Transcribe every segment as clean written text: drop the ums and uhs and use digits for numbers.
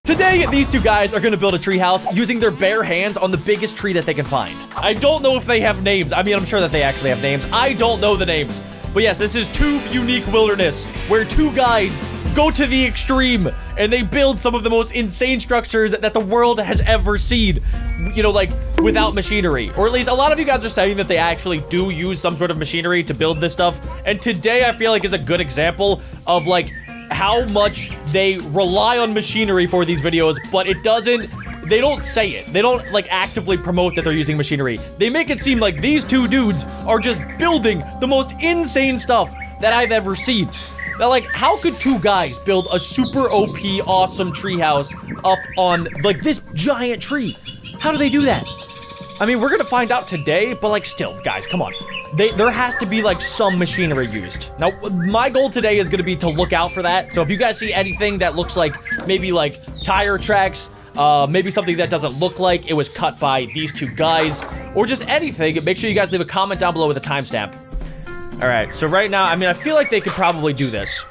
Today, these two guys are gonna build a treehouse using their bare hands on the biggest tree that they can find. I don't know if they have names. I mean, I'm sure that they actually have names. I don't know the names. But yes, this is Tube Unique Wilderness, where two guys go to the extreme and they build some of the most insane structures that the world has ever seen. You know, like, without machinery. Or at least a lot of you guys are saying that they actually do use some sort of machinery to build this stuff. And today, I feel like, is a good example of, like, how much they rely on machinery for these videos, but they don't say it. They don't, like, actively promote that they're using machinery. They make it seem like these two dudes are just building the most insane stuff that I've ever seen. Now, like, how could two guys build a super OP, awesome treehouse up on, like, this giant tree? How do they do that? I mean, we're gonna find out today, but, like, still, guys, come on. There has to be, like, some machinery used. Now, my goal today is gonna be to look out for that. So if you guys see anything that looks like maybe, like, tire tracks, maybe something that doesn't look like it was cut by these two guys, or just anything, make sure you guys leave a comment down below with a timestamp. All right, so right now, I mean, I feel like they could probably do this.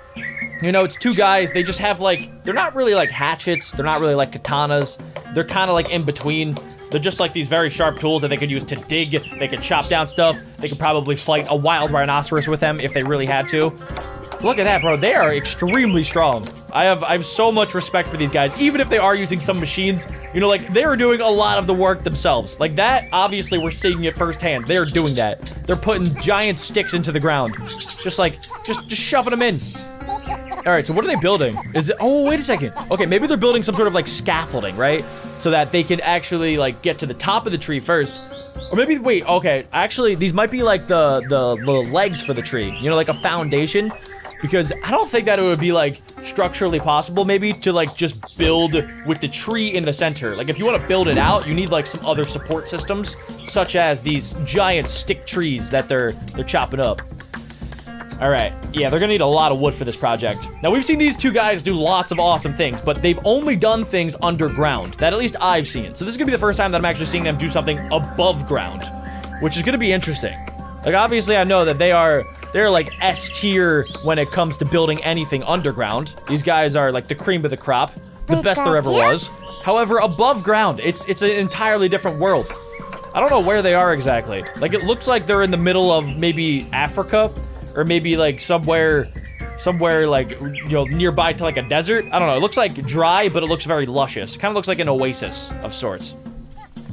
You know, it's two guys. They just have, like, they're not really like hatchets. They're not really like katanas. They're kind of like in between. They're just like these very sharp tools that they could use to dig. They could chop down stuff. They could probably fight a wild rhinoceros with them if they really had to. Look at that, bro. They are extremely strong. I have so much respect for these guys, even if they are using some machines. You know, like, they are doing a lot of the work themselves. Like, that, obviously, we're seeing it firsthand. They are doing that. They're putting giant sticks into the ground. Just shoving them in. All right, so what are they building? Oh, wait a second. Okay, maybe they're building some sort of, like, scaffolding, right? So that they can actually, like, get to the top of the tree first. Or maybe, wait, okay. Actually, these might be, like, the legs for the tree. You know, like a foundation. Because I don't think that it would be, like, structurally possible, maybe, to, like, just build with the tree in the center. Like, if you want to build it out, you need, like, some other support systems, such as these giant stick trees that they're chopping up. All right, yeah, they're gonna need a lot of wood for this project. Now, we've seen these two guys do lots of awesome things, but they've only done things underground, that at least I've seen. So this is gonna be the first time that I'm actually seeing them do something above ground, which is gonna be interesting. Like, obviously, I know that they're like S tier when it comes to building anything underground. These guys are like the cream of the crop, the best there ever was. However, above ground, it's an entirely different world. I don't know where they are exactly. Like, it looks like they're in the middle of maybe Africa, or maybe like somewhere like, you know, nearby to like a desert. I don't know. It looks like dry, but it looks very luscious. Kind of looks like an oasis of sorts.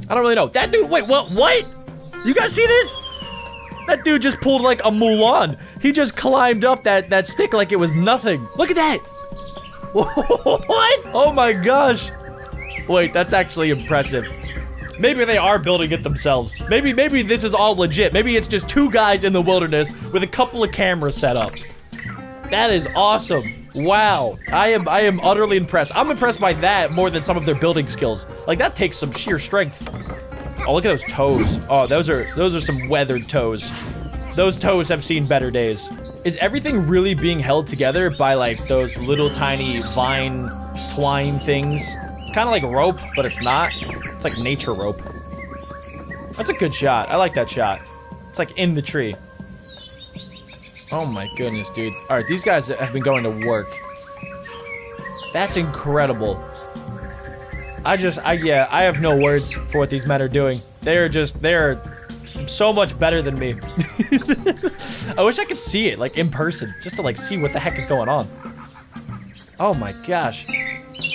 I don't really know. That dude, wait, what? You guys see this? That dude just pulled like a Mulan. He just climbed up that stick like it was nothing. Look at that. What? Oh my gosh. Wait, that's actually impressive. Maybe they are building it themselves. Maybe this is all legit. Maybe it's just two guys in the wilderness with a couple of cameras set up. That is awesome. Wow. I am utterly impressed. I'm impressed by that more than some of their building skills. Like, that takes some sheer strength. Oh, look at those toes. Oh, those are some weathered toes. Those toes have seen better days. Is everything really being held together by, like, those little tiny vine twine things? It's kind of like rope, but it's not. It's like nature rope. That's a good shot. I like that shot. It's like in the tree. Oh my goodness, dude. All right, these guys have been going to work. That's incredible. I have no words for what these men are doing. They're so much better than me. I wish I could see it, like, in person, just to, like, see what the heck is going on. Oh my gosh.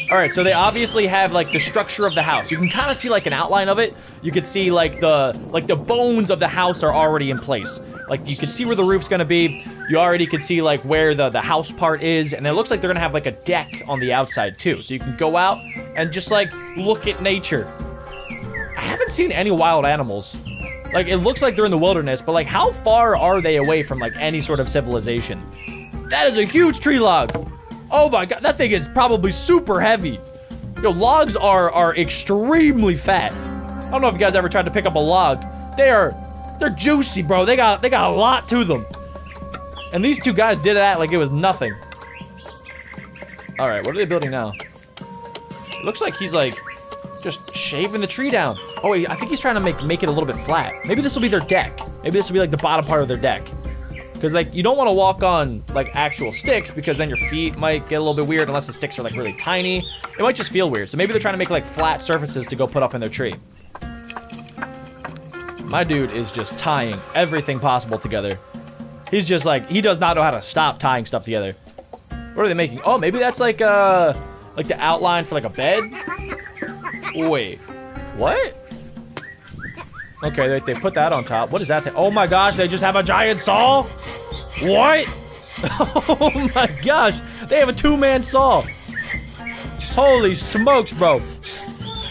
All right, so they obviously have, like, the structure of the house. You can kind of see, like, an outline of it. You could see, like, the bones of the house are already in place. Like, you can see where the roof's gonna be. You already can see, like, where the house part is. And it looks like they're gonna have, like, a deck on the outside, too. So you can go out and just, like, look at nature. I haven't seen any wild animals. Like, it looks like they're in the wilderness, but, like, how far are they away from, like, any sort of civilization? That is a huge tree log. Oh my god, that thing is probably super heavy. Yo, logs are extremely fat. I don't know if you guys ever tried to pick up a log. They're juicy, bro. They got a lot to them. And these two guys did that like it was nothing. All right, what are they building now? It looks like he's like just shaving the tree down. Oh wait, I think he's trying to make it a little bit flat. Maybe this will be their deck. Maybe this will be like the bottom part of their deck. Because, like, you don't want to walk on, like, actual sticks because then your feet might get a little bit weird unless the sticks are, like, really tiny. It might just feel weird. So maybe they're trying to make, like, flat surfaces to go put up in their tree. My dude is just tying everything possible together. He's just, like, he does not know how to stop tying stuff together. What are they making? Oh, maybe that's, like the outline for, like, a bed? Wait. What? Okay, they put that on top. What is that thing? Oh my gosh, they just have a giant saw? What? Oh my gosh, they have a two-man saw. Holy smokes, bro. All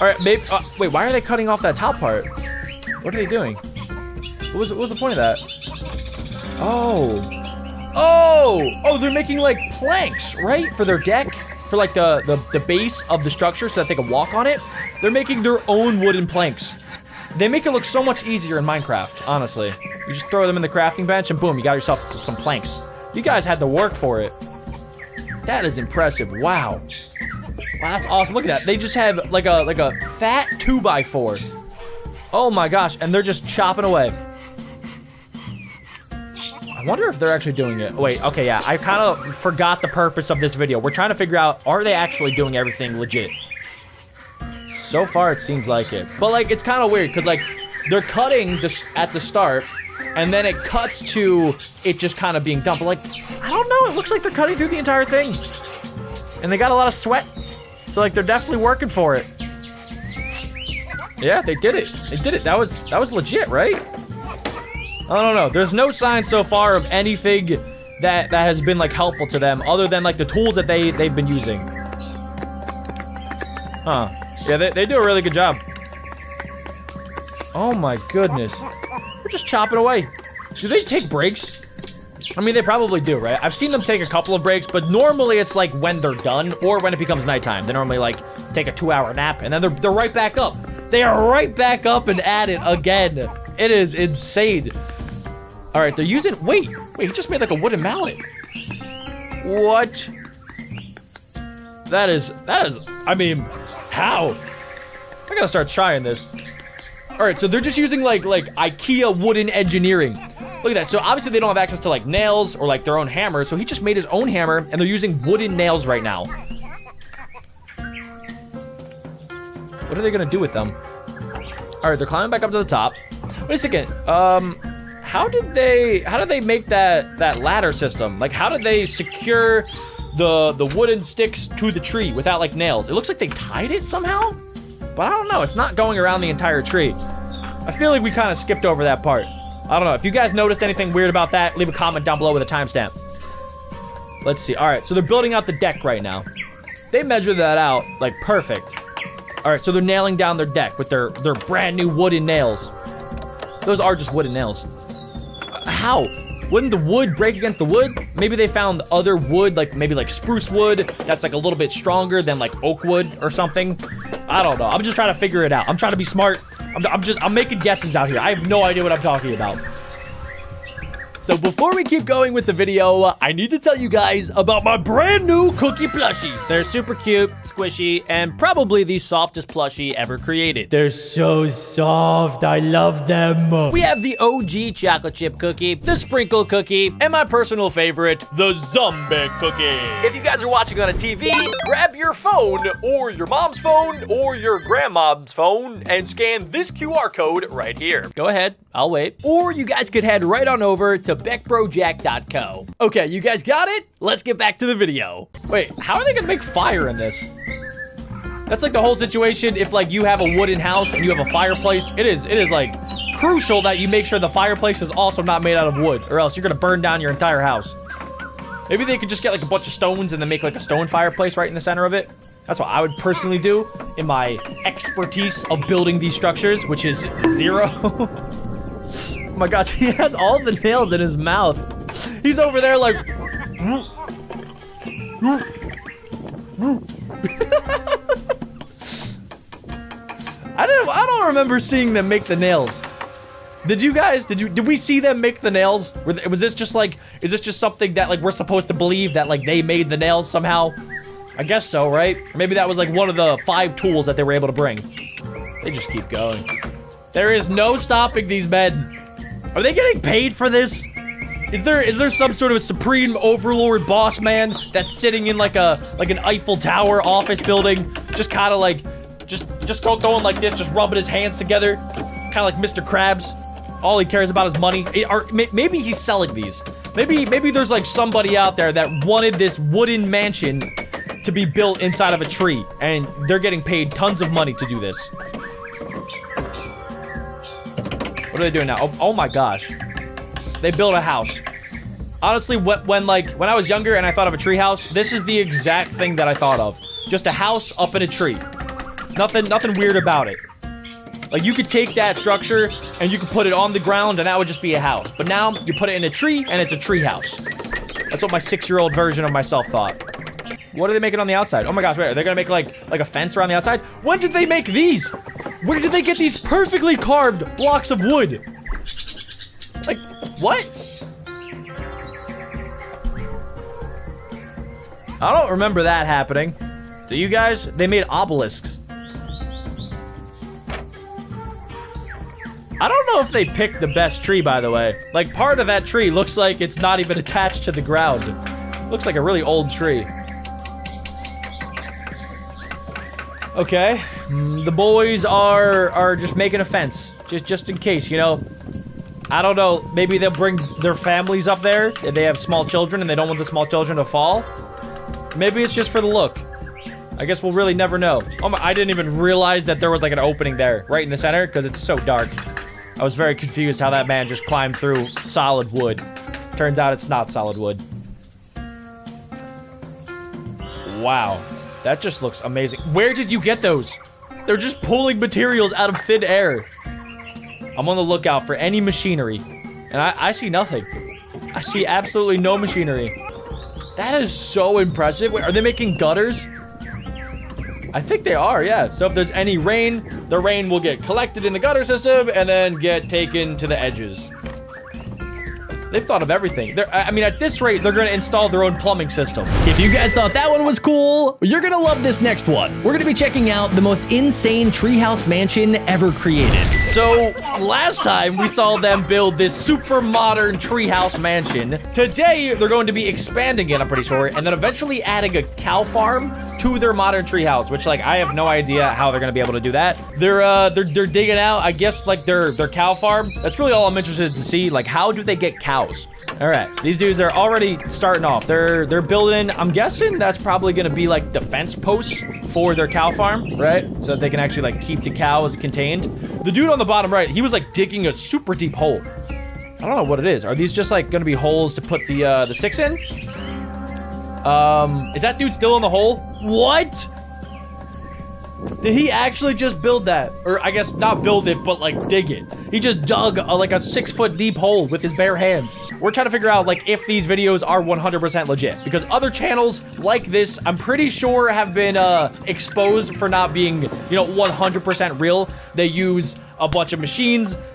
right, maybe, wait, why are they cutting off that top part? What are they doing? What was the point of that? Oh, they're making like planks, right? For their deck, for like the base of the structure so that they can walk on it. They're making their own wooden planks. They make it look so much easier in Minecraft, honestly. You just throw them in the crafting bench and boom, you got yourself some planks. You guys had to work for it. That is impressive. Wow. Wow, that's awesome. Look at that. They just have like a fat 2x4. Oh my gosh, and they're just chopping away. I wonder if they're actually doing it. Wait, okay, yeah. I kind of forgot the purpose of this video. We're trying to figure out, are they actually doing everything legit? So far, it seems like it. But, like, it's kind of weird, because, like, they're cutting this at the start, and then it cuts to it just kind of being done. But, like, I don't know. It looks like they're cutting through the entire thing. And they got a lot of sweat. So, like, they're definitely working for it. Yeah, they did it. They did it. That was legit, right? I don't know. There's no sign so far of anything that has been, like, helpful to them other than, like, the tools that they've been using. Huh. Yeah, they do a really good job. Oh my goodness. They're just chopping away. Do they take breaks? I mean, they probably do, right? I've seen them take a couple of breaks, but normally it's like when they're done or when it becomes nighttime. They normally like take a 2-hour nap and then they're right back up. They are right back up and at it again. It is insane. All right, they're using, wait, he just made like a wooden mallet. What? That is, I mean, how? I gotta start trying this. All right, so they're just using like IKEA wooden engineering. Look at that. So obviously they don't have access to like nails or like their own hammer. So he just made his own hammer and they're using wooden nails right now. What are they gonna do with them? All right, they're climbing back up to the top. Wait a second. How did they make that ladder system? Like, how did they secure the wooden sticks to the tree without like nails? It looks like they tied it somehow, but I don't know. It's not going around the entire tree. I feel like we kind of skipped over that part. I don't know. If you guys noticed anything weird about that, leave a comment down below with a timestamp. Let's see. All right, so they're building out the deck right now. They measured that out like perfect. All right, so they're nailing down their deck with their brand new wooden nails. Those are just wooden nails. How? Wouldn't the wood break against the wood? Maybe they found other wood, like maybe like spruce wood that's like a little bit stronger than like oak wood or something. I don't know. I'm just trying to figure it out. I'm trying to be smart. I'm making guesses out here. I have no idea what I'm talking about. So before we keep going with the video, I need to tell you guys about my brand new cookie plushies. They're super cute, squishy, and probably the softest plushie ever created. They're so soft. I love them. We have the OG chocolate chip cookie, the sprinkle cookie, and my personal favorite, the zombie cookie. If you guys are watching on a TV, grab your phone or your mom's phone or your grandmom's phone and scan this QR code right here. Go ahead. I'll wait. Or you guys could head right on over to BeckBroJack.co. Okay, you guys got it? Let's get back to the video. Wait, how are they gonna make fire in this? That's like the whole situation. If like you have a wooden house and you have a fireplace, it is like crucial that you make sure the fireplace is also not made out of wood, or else you're gonna burn down your entire house. Maybe they could just get like a bunch of stones and then make like a stone fireplace right in the center of it. That's what I would personally do in my expertise of building these structures, which is 0. Oh my gosh, he has all the nails in his mouth. He's over there like... I don't remember seeing them make the nails. Did you guys? Did we see them make the nails? Was this just like, is this just something that like we're supposed to believe that like they made the nails somehow? I guess so, right? Or maybe that was like one of the 5 tools that they were able to bring. They just keep going. There is no stopping these men. Are they getting paid for this? Is there some sort of supreme overlord boss man that's sitting in like an Eiffel Tower office building, just kind of like just going like this, just rubbing his hands together, kind of like Mr. Krabs. All he cares about is money. Or maybe he's selling these. Maybe there's like somebody out there that wanted this wooden mansion to be built inside of a tree, and they're getting paid tons of money to do this. What are they doing now? Oh my gosh. They built a house. Honestly, when I was younger and I thought of a tree house, this is the exact thing that I thought of. Just a house up in a tree. Nothing weird about it. Like, you could take that structure and you could put it on the ground and that would just be a house. But now you put it in a tree and it's a tree house. That's what my 6-year-old version of myself thought. What are they making on the outside? Oh my gosh, wait, are they gonna make like a fence around the outside? When did they make these? Where did they get these perfectly carved blocks of wood? Like, what? I don't remember that happening. Do you guys? They made obelisks. I don't know if they picked the best tree, by the way. Like, part of that tree looks like it's not even attached to the ground. Looks like a really old tree. Okay. The boys are just making a fence. Just in case, you know. I don't know. Maybe they'll bring their families up there if they have small children and they don't want the small children to fall. Maybe it's just for the look. I guess we'll really never know. Oh my, I didn't even realize that there was like an opening there right in the center because it's so dark. I was very confused how that man just climbed through solid wood. Turns out it's not solid wood. Wow. That just looks amazing. Where did you get those? They're just pulling materials out of thin air. I'm on the lookout for any machinery. And I see nothing. I see absolutely no machinery. That is so impressive. Wait, are they making gutters? I think they are, yeah. So if there's any rain, the rain will get collected in the gutter system and then get taken to the edges. They've thought of everything. I mean, at this rate, they're going to install their own plumbing system. If you guys thought that one was cool, you're going to love this next one. We're going to be checking out the most insane treehouse mansion ever created. So, last time we saw them build this super modern treehouse mansion. Today, they're going to be expanding it, I'm pretty sure, and then eventually adding a cow farm to their modern treehouse, which, like, I have no idea how they're going to be able to do that. They're digging out, I guess, like, their cow farm. That's really all I'm interested to see. Like, how do they get cows? All right, these dudes are already starting off. They're building, I'm guessing that's probably gonna be like defense posts for their cow farm, right? So that they can actually like keep the cows contained. The dude on the bottom right, he was like digging a super deep hole. I don't know what it is. Are these just like gonna be holes to put the sticks in? Is that dude still in the hole? What? Did he actually just build that? Or I guess not build it, but like dig it. He just dug like a 6-foot deep hole with his bare hands. We're trying to figure out like if these videos are 100% legit, because other channels like this, I'm pretty sure have been exposed for not being, you know, 100% real. They use a bunch of machines.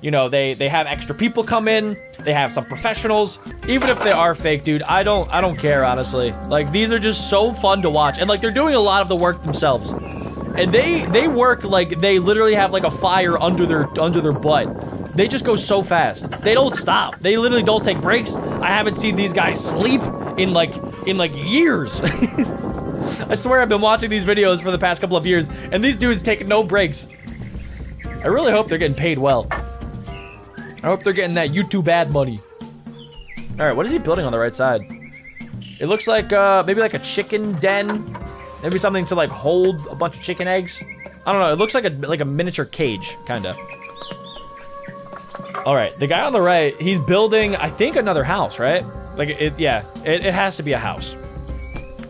You know, they have extra people come in. They have some professionals. Even if they are fake, dude, I don't care, honestly. Like, these are just so fun to watch. And like, they're doing a lot of the work themselves. And they work like they literally have like a fire under their butt. They just go so fast. They don't stop. They literally don't take breaks. I haven't seen these guys sleep in like years. I swear I've been watching these videos for the past couple of years, and these dudes take no breaks. I really hope they're getting paid well. I hope they're getting that YouTube ad money. All right, what is he building on the right side? It looks like maybe like a chicken den. Maybe something to like hold a bunch of chicken eggs. I don't know. It looks like a miniature cage, kind of. All right, the guy on the right, he's building, I think, another house, right? Like, it has to be a house.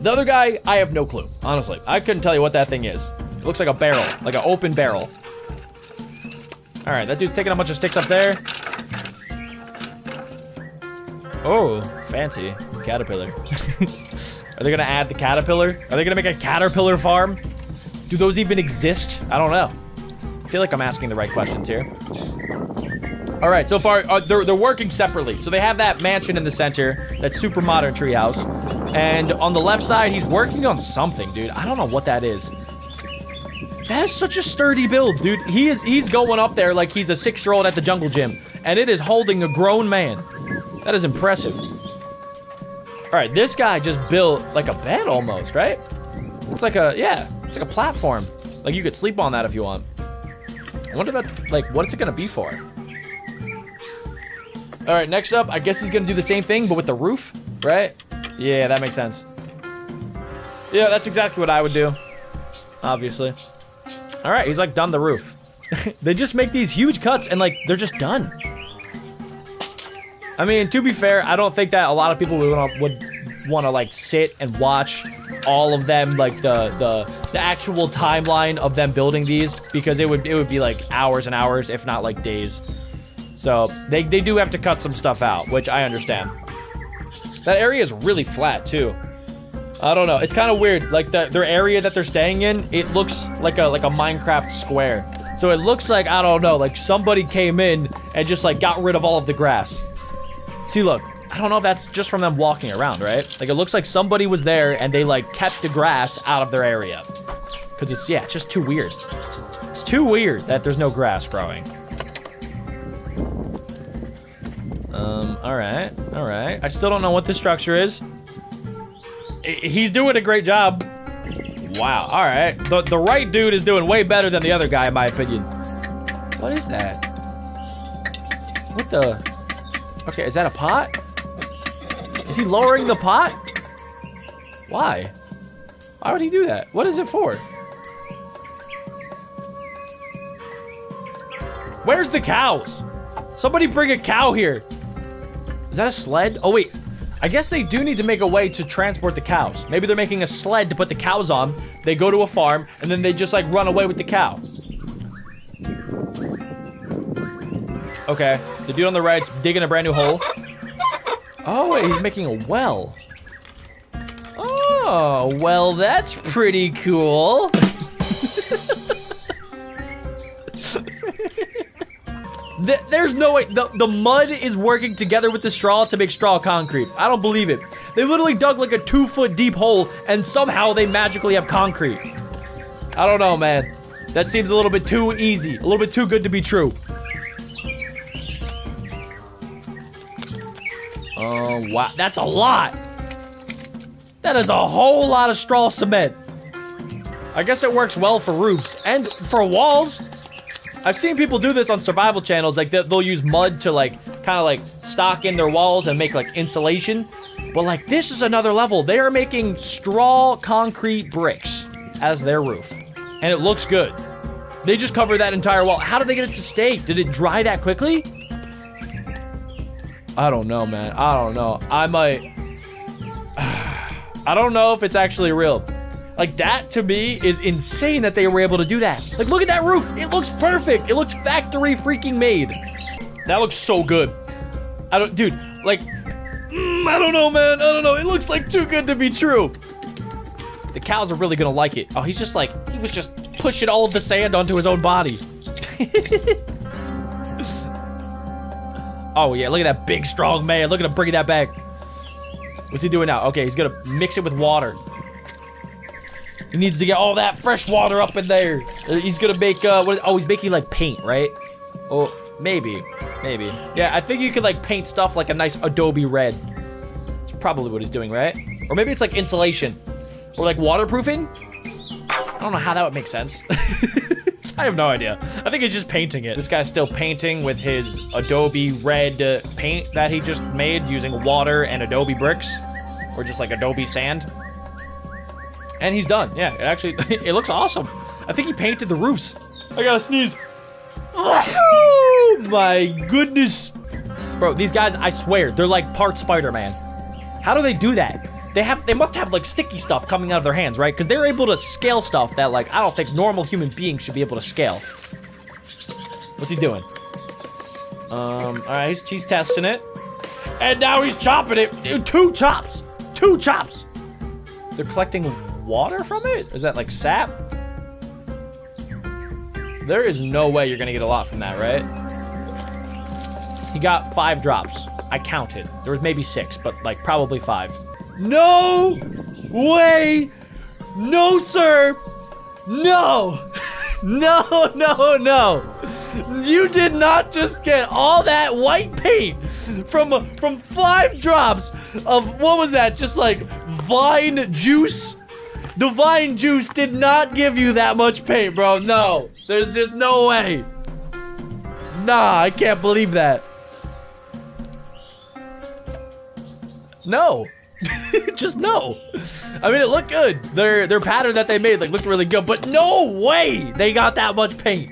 The other guy, I have no clue, honestly. I couldn't tell you what that thing is. It looks like a barrel, like an open barrel. All right, that dude's taking a bunch of sticks up there. Oh, fancy. Caterpillar. Are they gonna add the caterpillar? Are they gonna make a caterpillar farm? Do those even exist? I don't know. I feel like I'm asking the right questions here. All right, so far, they're working separately. So they have that mansion in the center, that super modern treehouse. And on the left side, he's working on something, dude. I don't know what that is. That is such a sturdy build, dude. He's going up there like he's a 6-year-old at the jungle gym. And it is holding a grown man. That is impressive. All right, this guy just built like a bed almost, right? It's like a, yeah, it's like a platform. Like you could sleep on that if you want. I wonder about, like, what's it gonna be for? All right, next up, I guess he's gonna do the same thing, but with the roof, right? Yeah, that makes sense. Yeah, that's exactly what I would do, obviously. All right, he's like done the roof. They just make these huge cuts and like, they're just done. I mean, to be fair, I don't think that a lot of people would want to like sit and watch all of them, like the actual timeline of them building these, because it would be like hours and hours, if not like days. So they do have to cut some stuff out, which I understand. That area is really flat too. I don't know. It's kind of weird. Like their area that they're staying in, it looks like a Minecraft square. So it looks like, I don't know, like somebody came in and just like got rid of all of the grass. See, look, I don't know if that's just from them walking around, right? Like, it looks like somebody was there and they, like, kept the grass out of their area. Because it's, yeah, it's just too weird. It's too weird that there's no grass growing. All right. I still don't know what this structure is. He's doing a great job. Wow, all right. The right dude is doing way better than the other guy, in my opinion. What is that? What the... Okay, is that a pot? Is he lowering the pot? Why? Why would he do that? What is it for? Where's the cows? Somebody bring a cow here. Is that a sled? Oh, wait. I guess they do need to make a way to transport the cows. Maybe they're making a sled to put the cows on. They go to a farm, and then they just, like, run away with the cow. Okay, the dude on the right's digging a brand new hole. Oh, wait, he's making a well. Oh, well, that's pretty cool. There's no way. The mud is working together with the straw to make straw concrete. I don't believe it. They literally dug like a 2-foot deep hole, and somehow they magically have concrete. I don't know, man. That seems a little bit too easy. A little bit too good to be true. Oh, wow. That's a lot. That is a whole lot of straw cement. I guess it works well for roofs and for walls. I've seen people do this on survival channels. Like, they'll use mud to, like, kind of, like, stock in their walls and make, like, insulation. But, like, this is another level. They are making straw concrete bricks as their roof. And it looks good. They just cover that entire wall. How did they get it to stay? Did it dry that quickly? I don't know, man. I don't know. I don't know if it's actually real. Like, that to me is insane that they were able to do that. Like, look at that roof. It looks perfect. It looks factory freaking made. That looks so good. Dude, like, I don't know, man. I don't know. It looks like too good to be true. The cows are really gonna like it. Oh, he's just like, he was just pushing all of the sand onto his own body. Oh, yeah, look at that big, strong man. Look at him bringing that back. What's he doing now? Okay, he's gonna mix it with water. He needs to get all that fresh water up in there. He's gonna make, he's making, like, paint, right? Oh, maybe. Yeah, I think you could, like, paint stuff like a nice Adobe red. That's probably what he's doing, right? Or maybe it's, like, insulation. Or, like, waterproofing? I don't know how that would make sense. I have no idea. I think he's just painting it. This guy's still painting with his Adobe red paint that he just made using water and Adobe bricks. Or just, like, Adobe sand. And he's done. Yeah, it actually, it looks awesome. I think he painted the roofs. I gotta sneeze. Oh my goodness. Bro, these guys, I swear, they're like part Spider-Man. How do they do that? They must have like sticky stuff coming out of their hands, right? Because they're able to scale stuff that like, I don't think normal human beings should be able to scale. What's he doing? All right, he's testing it. And now he's chopping it. Dude, 2 chops. 2 chops. They're collecting water from it? Is that like sap? There is no way you're gonna get a lot from that, right? He got 5 drops. I counted. There was maybe 6, but like probably 5. No way! No, sir! No! No! You did not just get all that white paint from 5 drops of, what was that? Just like vine juice? The vine juice did not give you that much paint, bro. No, there's just no way. Nah, I can't believe that. No. Just no. I mean, it looked good. Their pattern that they made looked really good, but no way they got that much paint.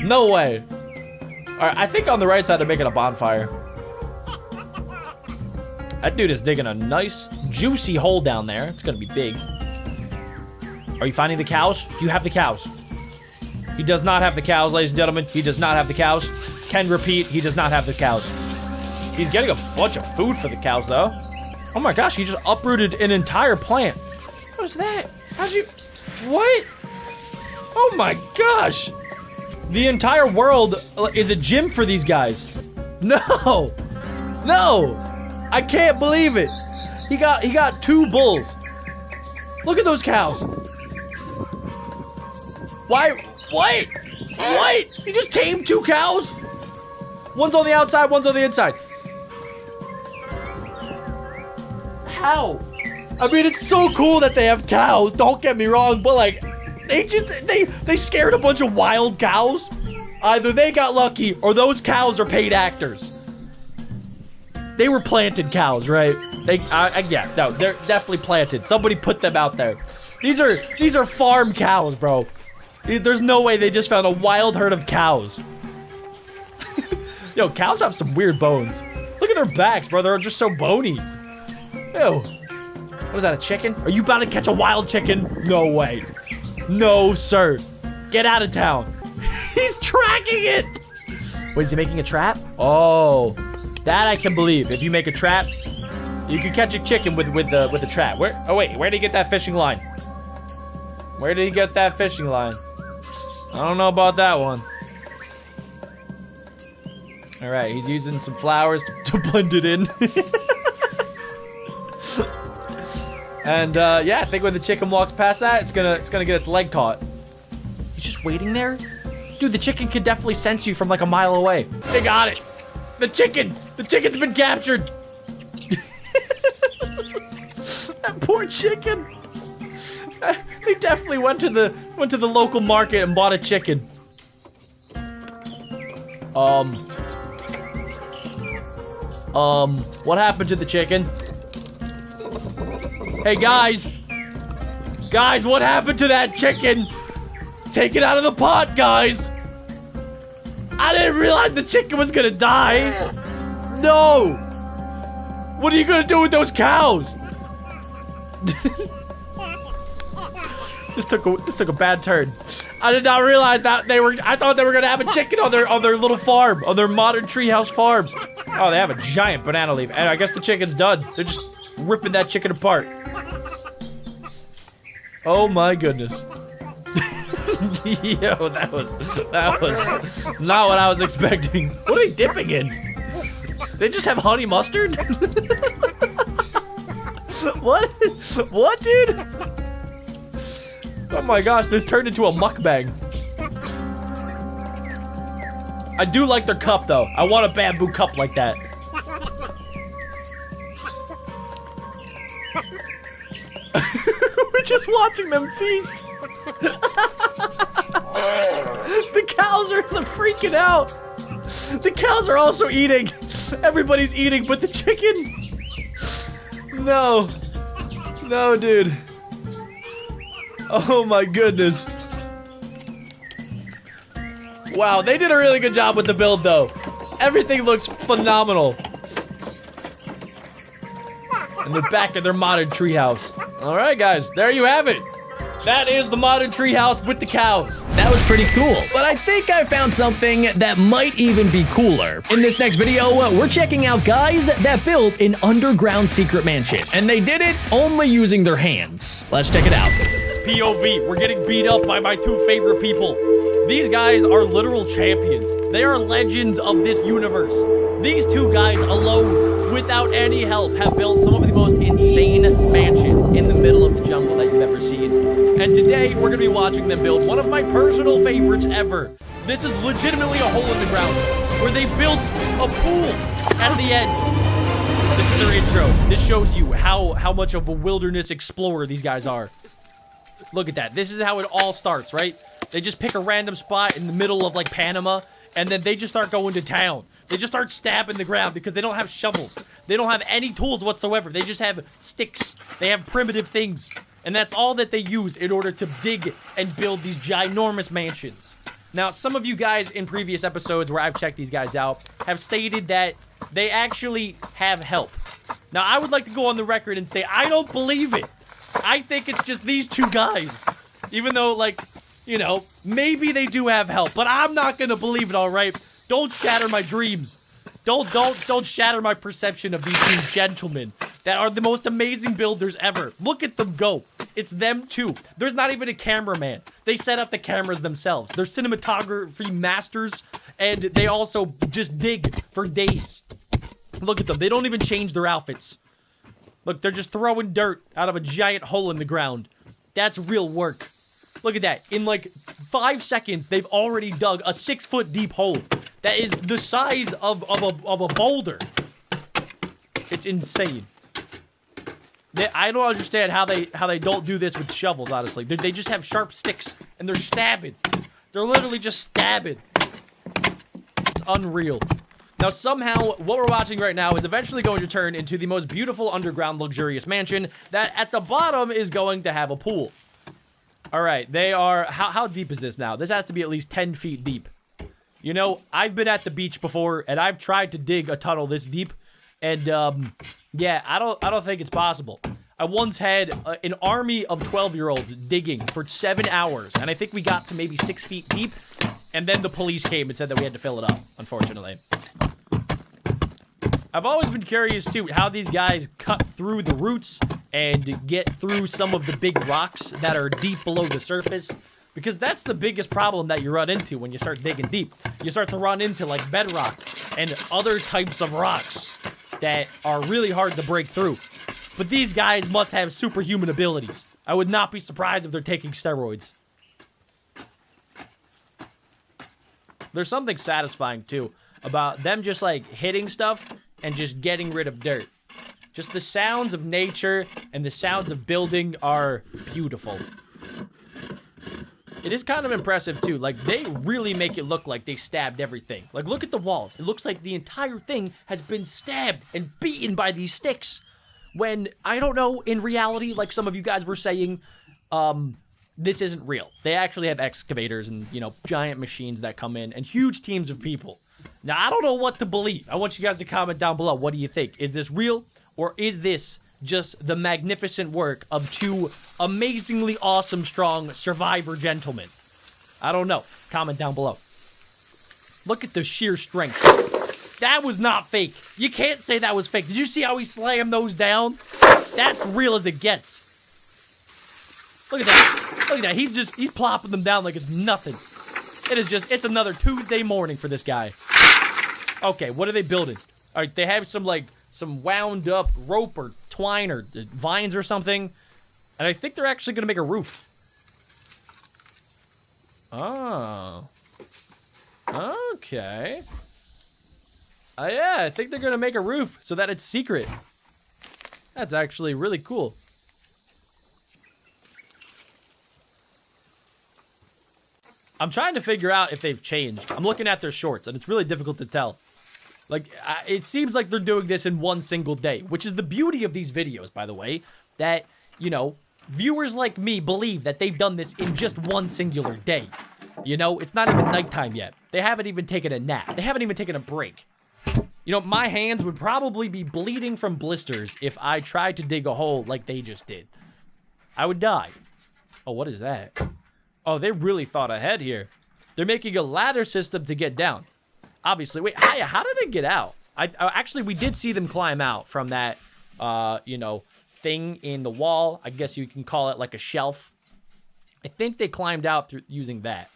No way. All right, I think on the right side they're making a bonfire. That dude is digging a nice, juicy hole down there. It's gonna be big. Are you finding the cows? Do you have the cows? He does not have the cows, ladies and gentlemen. He does not have the cows. Can repeat, he does not have the cows. He's getting a bunch of food for the cows, though. Oh my gosh, he just uprooted an entire plant. What is that? How'd you... What? Oh my gosh. The entire world is a gym for these guys. No. No. I can't believe it. He got 2 bulls. Look at those cows. Why? Wait. What? He just tamed 2 cows? One's on the outside, one's on the inside. How? I mean, it's so cool that they have cows, don't get me wrong, but like, they scared a bunch of wild cows. Either they got lucky or those cows are paid actors. They were planted cows, right? Yeah, no, they're definitely planted. Somebody put them out there. These are farm cows, bro. There's no way they just found a wild herd of cows. Yo, cows have some weird bones. Look at their backs, bro. They're just so bony. Ew. What is that, a chicken? Are you about to catch a wild chicken? No way. No, sir. Get out of town. He's tracking it. Wait, is he making a trap? Oh, that I can believe. If you make a trap, you can catch a chicken with the trap. Where? Oh wait, where did he get that fishing line? Where did he get that fishing line? I don't know about that one. All right, he's using some flowers to blend it in. And yeah, I think when the chicken walks past that, it's gonna get its leg caught. He's just waiting there? Dude, the chicken can definitely sense you from like a mile away. They got it. The chicken's been captured. That poor chicken. They definitely went to the local market and bought a chicken. What happened to the chicken? Hey guys, what happened to that chicken? Take it out of the pot, guys. I didn't realize the chicken was gonna die. No. What are you gonna do with those cows? This took a bad turn. I did not realize that I thought they were gonna have a chicken on their little farm, on their modern treehouse farm. Oh, they have a giant banana leaf, and I guess the chicken's done. They're just ripping that chicken apart. Oh my goodness. Yo, that was not what I was expecting. What are they dipping in? They just have honey mustard? What? What, dude? Oh my gosh, this turned into a mukbang. I do like their cup, though. I want a bamboo cup like that. We're just watching them feast. The cows are freaking out. The cows are also eating. Everybody's eating but the chicken. No. No, dude. Oh my goodness. Wow, they did a really good job with the build, though. Everything looks phenomenal. And they're back in their modern treehouse. All right, guys, there you have it. That is the modern treehouse with the cows. That was pretty cool, but I think I found something that might even be cooler. In this next video, we're checking out guys that built an underground secret mansion, and they did it only using their hands. Let's check it out. POV, we're getting beat up by my 2 favorite people. These guys are literal champions. They are legends of this universe. These 2 guys alone, without any help, have built some of the most insane mansions in the middle of the jungle that you've ever seen. And today, we're gonna be watching them build one of my personal favorites ever. This is legitimately a hole in the ground where they built a pool At the end, this is their intro. This shows you how much of a wilderness explorer these guys are. Look at that. This is how it all starts, right? They just pick a random spot in the middle of, like, Panama, and then they just start going to town. They just start stabbing the ground because they don't have shovels. They don't have any tools whatsoever. They just have sticks. They have primitive things. And that's all that they use in order to dig and build these ginormous mansions. Now, some of you guys in previous episodes where I've checked these guys out have stated that they actually have help. Now, I would like to go on the record and say I don't believe it. I think it's just these two guys. Even though, like, you know, maybe they do have help. But I'm not going to believe it, all right? Don't shatter my dreams. Don't shatter my perception of these two gentlemen that are the most amazing builders ever. Look at them go. It's them too. There's not even a cameraman. They set up the cameras themselves. They're cinematography masters, and they also just dig for days. Look at them. They don't even change their outfits. Look, they're just throwing dirt out of a giant hole in the ground. That's real work. Look at that. In like 5 seconds, they've already dug a 6-foot deep hole that is the size of a boulder. It's insane. I don't understand how they don't do this with shovels, honestly. They just have sharp sticks, and they're stabbing. They're literally just stabbing. It's unreal. Now, somehow, what we're watching right now is eventually going to turn into the most beautiful underground luxurious mansion that at the bottom is going to have a pool. All right, they are... How deep is this now? This has to be at least 10 feet deep. You know, I've been at the beach before, and I've tried to dig a tunnel this deep, and, yeah, I don't think it's possible. I once had an army of 12-year-olds digging for 7 hours, and I think we got to maybe 6 feet deep, and then the police came and said that we had to fill it up, unfortunately. I've always been curious, too, how these guys cut through the roots and get through some of the big rocks that are deep below the surface, because that's the biggest problem that you run into when you start digging deep. You start to run into, like, bedrock and other types of rocks that are really hard to break through. But these guys must have superhuman abilities. I would not be surprised if they're taking steroids. There's something satisfying, too, about them just, like, hitting stuff and just getting rid of dirt. Just the sounds of nature and the sounds of building are beautiful. It is kind of impressive, too. Like, they really make it look like they stabbed everything. Like, look at the walls. It looks like the entire thing has been stabbed and beaten by these sticks. When, I don't know, in reality, like some of you guys were saying, this isn't real. They actually have excavators and, you know, giant machines that come in and huge teams of people. Now, I don't know what to believe. I want you guys to comment down below. What do you think? Is this real, or is this just the magnificent work of two amazingly awesome, strong survivor gentlemen? I don't know. Comment down below. Look at the sheer strength. That was not fake. You can't say that was fake. Did you see how he slammed those down? That's real as it gets. Look at that. Look at that. He's plopping them down like it's nothing. It's another Tuesday morning for this guy. Okay, what are they building? All right, they have some wound up rope or twine or vines or something. And I think they're actually going to make a roof. Oh. Okay. Yeah, I think they're going to make a roof so that it's secret. That's actually really cool. I'm trying to figure out if they've changed. I'm looking at their shorts, and it's really difficult to tell. Like, it seems like they're doing this in one single day, which is the beauty of these videos, by the way, that, you know, viewers like me believe that they've done this in just one singular day. You know, it's not even nighttime yet. They haven't even taken a nap. They haven't even taken a break. You know, my hands would probably be bleeding from blisters if I tried to dig a hole like they just did. I would die. Oh, what is that? Oh, they really thought ahead here. They're making a ladder system to get down. Obviously. Wait, how did they get out? Actually, we did see them climb out from that, you know, thing in the wall. I guess you can call it like a shelf. I think they climbed out through using that.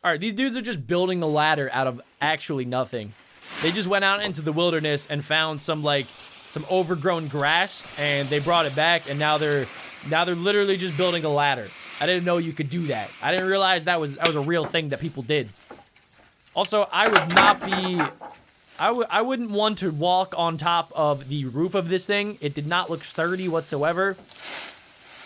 All right, these dudes are just building the ladder out of actually nothing. They just went out into the wilderness and found some overgrown grass, and they brought it back, and now they're literally just building a ladder. I didn't know you could do that. I didn't realize that was a real thing that people did. Also, I would not be I wouldn't want to walk on top of the roof of this thing. It did not look sturdy whatsoever.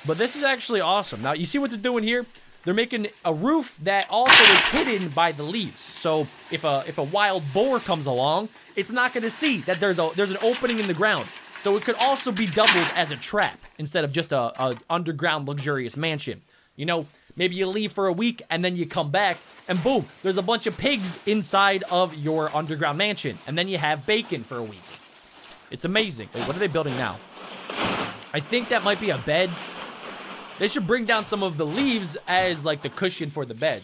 But this is actually awesome. Now, you see what they're doing here? They're making a roof that also is hidden by the leaves. So if a wild boar comes along, it's not going to see that there's an opening in the ground. So it could also be doubled as a trap instead of just a underground luxurious mansion. You know, maybe you leave for a week and then you come back and boom, there's a bunch of pigs inside of your underground mansion. And then you have bacon for a week. It's amazing. Wait, what are they building now? I think that might be a bed. They should bring down some of the leaves as like the cushion for the bed.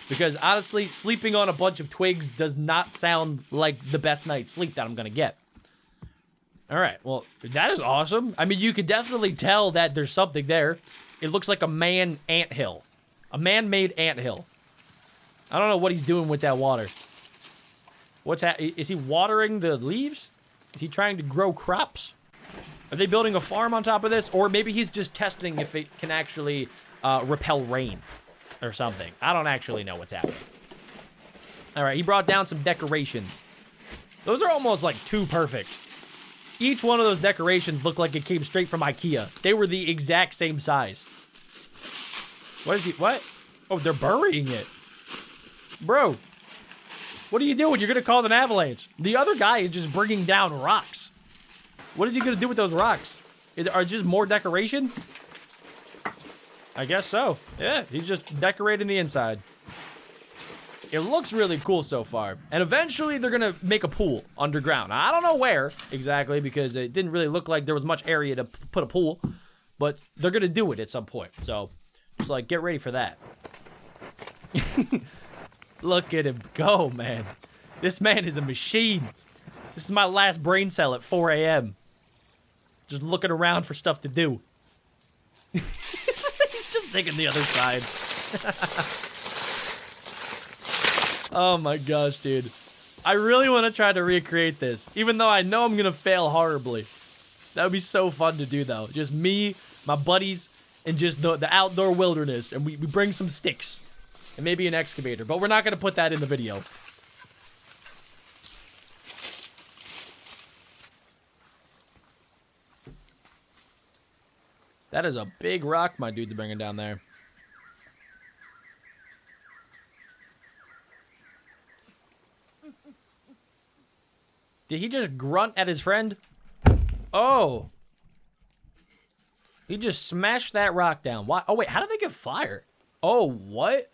Because honestly, sleeping on a bunch of twigs does not sound like the best night's sleep that I'm going to get. All right, well, that is awesome. I mean, you could definitely tell that there's something there. It looks like a man anthill. A man-made anthill. I don't know what he's doing with that water. Is he watering the leaves? Is he trying to grow crops? Are they building a farm on top of this? Or maybe he's just testing if it can actually repel rain or something. I don't actually know what's happening. All right, he brought down some decorations. Those are almost like too perfect. Each one of those decorations looked like it came straight from IKEA. They were the exact same size. What is he? What? Oh, they're burying it. Bro, what are you doing? You're going to cause an avalanche. The other guy is just bringing down rocks. What is he going to do with those rocks? Are just more decoration? I guess so. Yeah, he's just decorating the inside. It looks really cool so far. And eventually they're going to make a pool underground. I don't know where exactly because it didn't really look like there was much area to put a pool. But they're going to do it at some point. So just like get ready for that. Look at him go, man. This man is a machine. This is my last brain cell at 4 a.m. Just looking around for stuff to do. He's just thinking the other side. Oh my gosh, dude. I really want to try to recreate this, even though I know I'm going to fail horribly. That would be so fun to do, though. Just me, my buddies, and just the outdoor wilderness. And we bring some sticks and maybe an excavator, but we're not going to put that in the video. That is a big rock my dude's bringing down there. Did he just grunt at his friend? Oh. He just smashed that rock down. Why? Oh, wait. How did they get fire? Oh, what?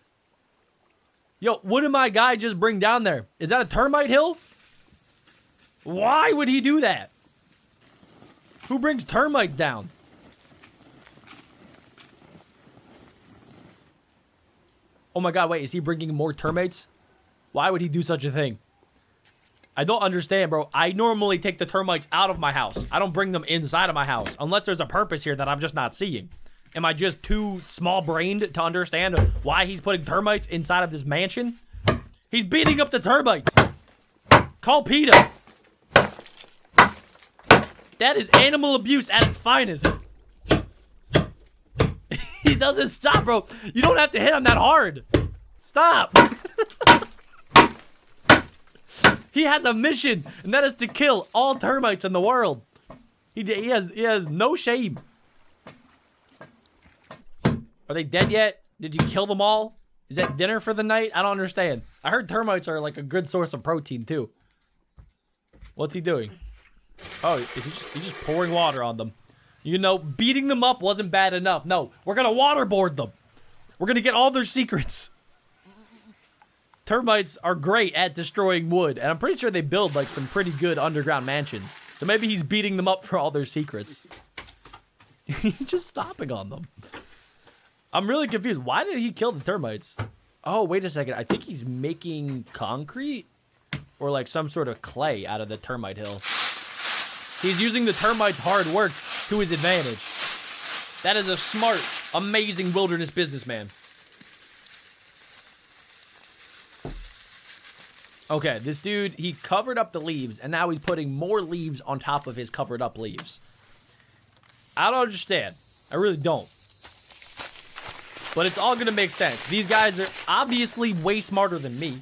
Yo, what did my guy just bring down there? Is that a termite hill? Why would he do that? Who brings termite down? Oh my god, wait. Is he bringing more termites? Why would he do such a thing? I don't understand, bro. I normally take the termites out of my house. I don't bring them inside of my house. Unless there's a purpose here that I'm just not seeing. Am I just too small-brained to understand why he's putting termites inside of this mansion? He's beating up the termites. Call PETA. That is animal abuse at its finest. He doesn't stop, bro. You don't have to hit him that hard. Stop. He has a mission, and that is to kill all termites in the world. He has no shame. Are they dead yet? Did you kill them all? Is that dinner for the night? I don't understand. I heard termites are like a good source of protein too. What's he doing? Oh, is he's just pouring water on them. You know, beating them up wasn't bad enough. No, we're gonna waterboard them. We're gonna get all their secrets. Termites are great at destroying wood, and I'm pretty sure they build like some pretty good underground mansions. So maybe he's beating them up for all their secrets. He's just stomping on them. I'm really confused. Why did he kill the termites? Oh, wait a second. I think he's making concrete or like some sort of clay out of the termite hill. He's using the termites' hard work to his advantage. That is a smart, amazing wilderness businessman. Okay, this dude, he covered up the leaves, and now he's putting more leaves on top of his covered up leaves. I don't understand. I really don't. But it's all gonna make sense. These guys are obviously way smarter than me,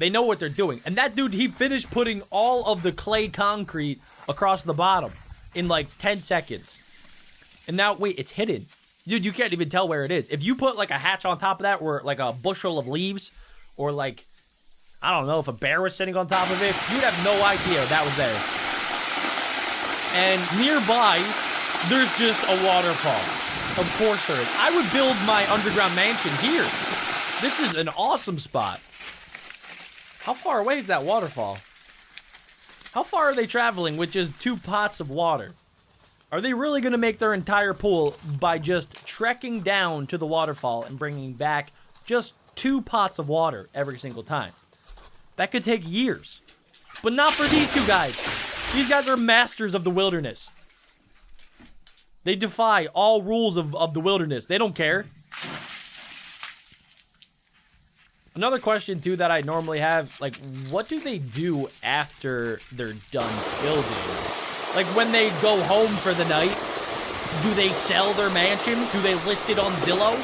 They know what they're doing. And that dude, he finished putting all of the clay concrete across the bottom in like 10 seconds. And now, wait, it's hidden. Dude, you can't even tell where it is. If you put like a hatch on top of that, or like a bushel of leaves, or like, I don't know, if a bear was sitting on top of it, you'd have no idea that was there. And nearby, there's just a waterfall. Of course there is. I would build my underground mansion here. This is an awesome spot. How far away is that waterfall? How far are they traveling with just 2 pots of water? Are they really going to make their entire pool by just trekking down to the waterfall and bringing back just 2 pots of water every single time? That could take years. But not for these 2 guys. These guys are masters of the wilderness. They defy all rules of the wilderness. They don't care. Another question, too, that I normally have, like, what do they do after they're done building? Like, when they go home for the night, do they sell their mansion? Do they list it on Zillow?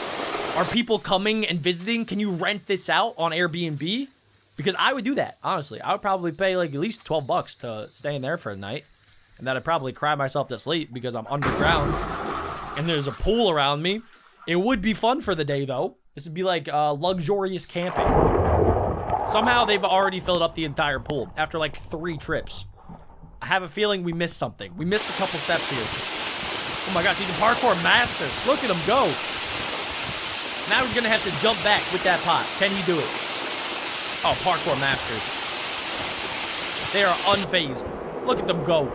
Are people coming and visiting? Can you rent this out on Airbnb? Because I would do that, honestly. I would probably pay, like, at least 12 bucks to stay in there for a night. And then I'd probably cry myself to sleep because I'm underground. And there's a pool around me. It would be fun for the day, though. This would be like luxurious camping. Somehow they've already filled up the entire pool after like 3 trips. I have a feeling we missed something. We missed a couple steps here. Oh my gosh, he's a parkour master. Look at him go. Now we're gonna have to jump back with that pot. Can he do it? Oh, parkour masters. They are unfazed. Look at them go.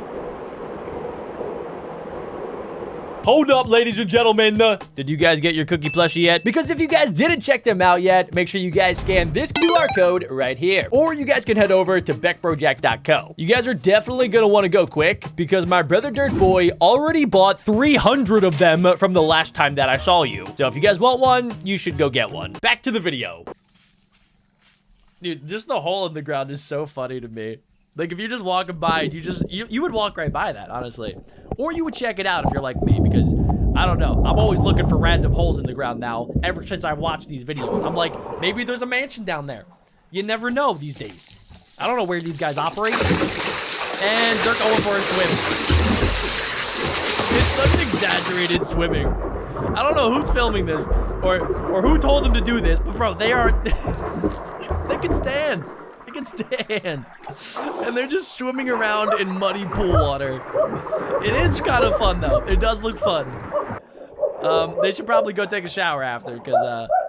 Hold up, ladies and gentlemen. Did you guys get your cookie plushie yet? Because if you guys didn't check them out yet, make sure you guys scan this QR code right here. Or you guys can head over to BeckBroJack.co. You guys are definitely going to want to go quick because my brother Dirt Boy already bought 300 of them from the last time that I saw you. So if you guys want one, you should go get one. Back to the video. Dude, just the hole in the ground is so funny to me. Like, if you're just walking by, and you would walk right by that, honestly. Or you would check it out if you're like me, because, I don't know, I'm always looking for random holes in the ground now, ever since I watched these videos. I'm like, maybe there's a mansion down there. You never know these days. I don't know where these guys operate. And they're going for a swim. It's such exaggerated swimming. I don't know who's filming this, or who told them to do this, but bro, they are... they can stand. Can stand, and they're just swimming around in muddy pool water. It is kind of fun though. It does look fun. They should probably go take a shower after, because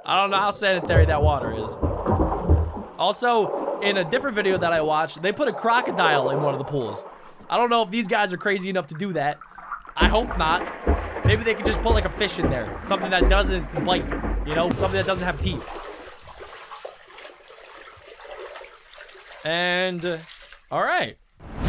I don't know how sanitary that water is. Also, in a different video that I watched, they put a crocodile in one of the pools. I don't know if these guys are crazy enough to do that. I hope not. Maybe they could just put like a fish in there, something that doesn't bite, you know, something that doesn't have teeth. And, all right.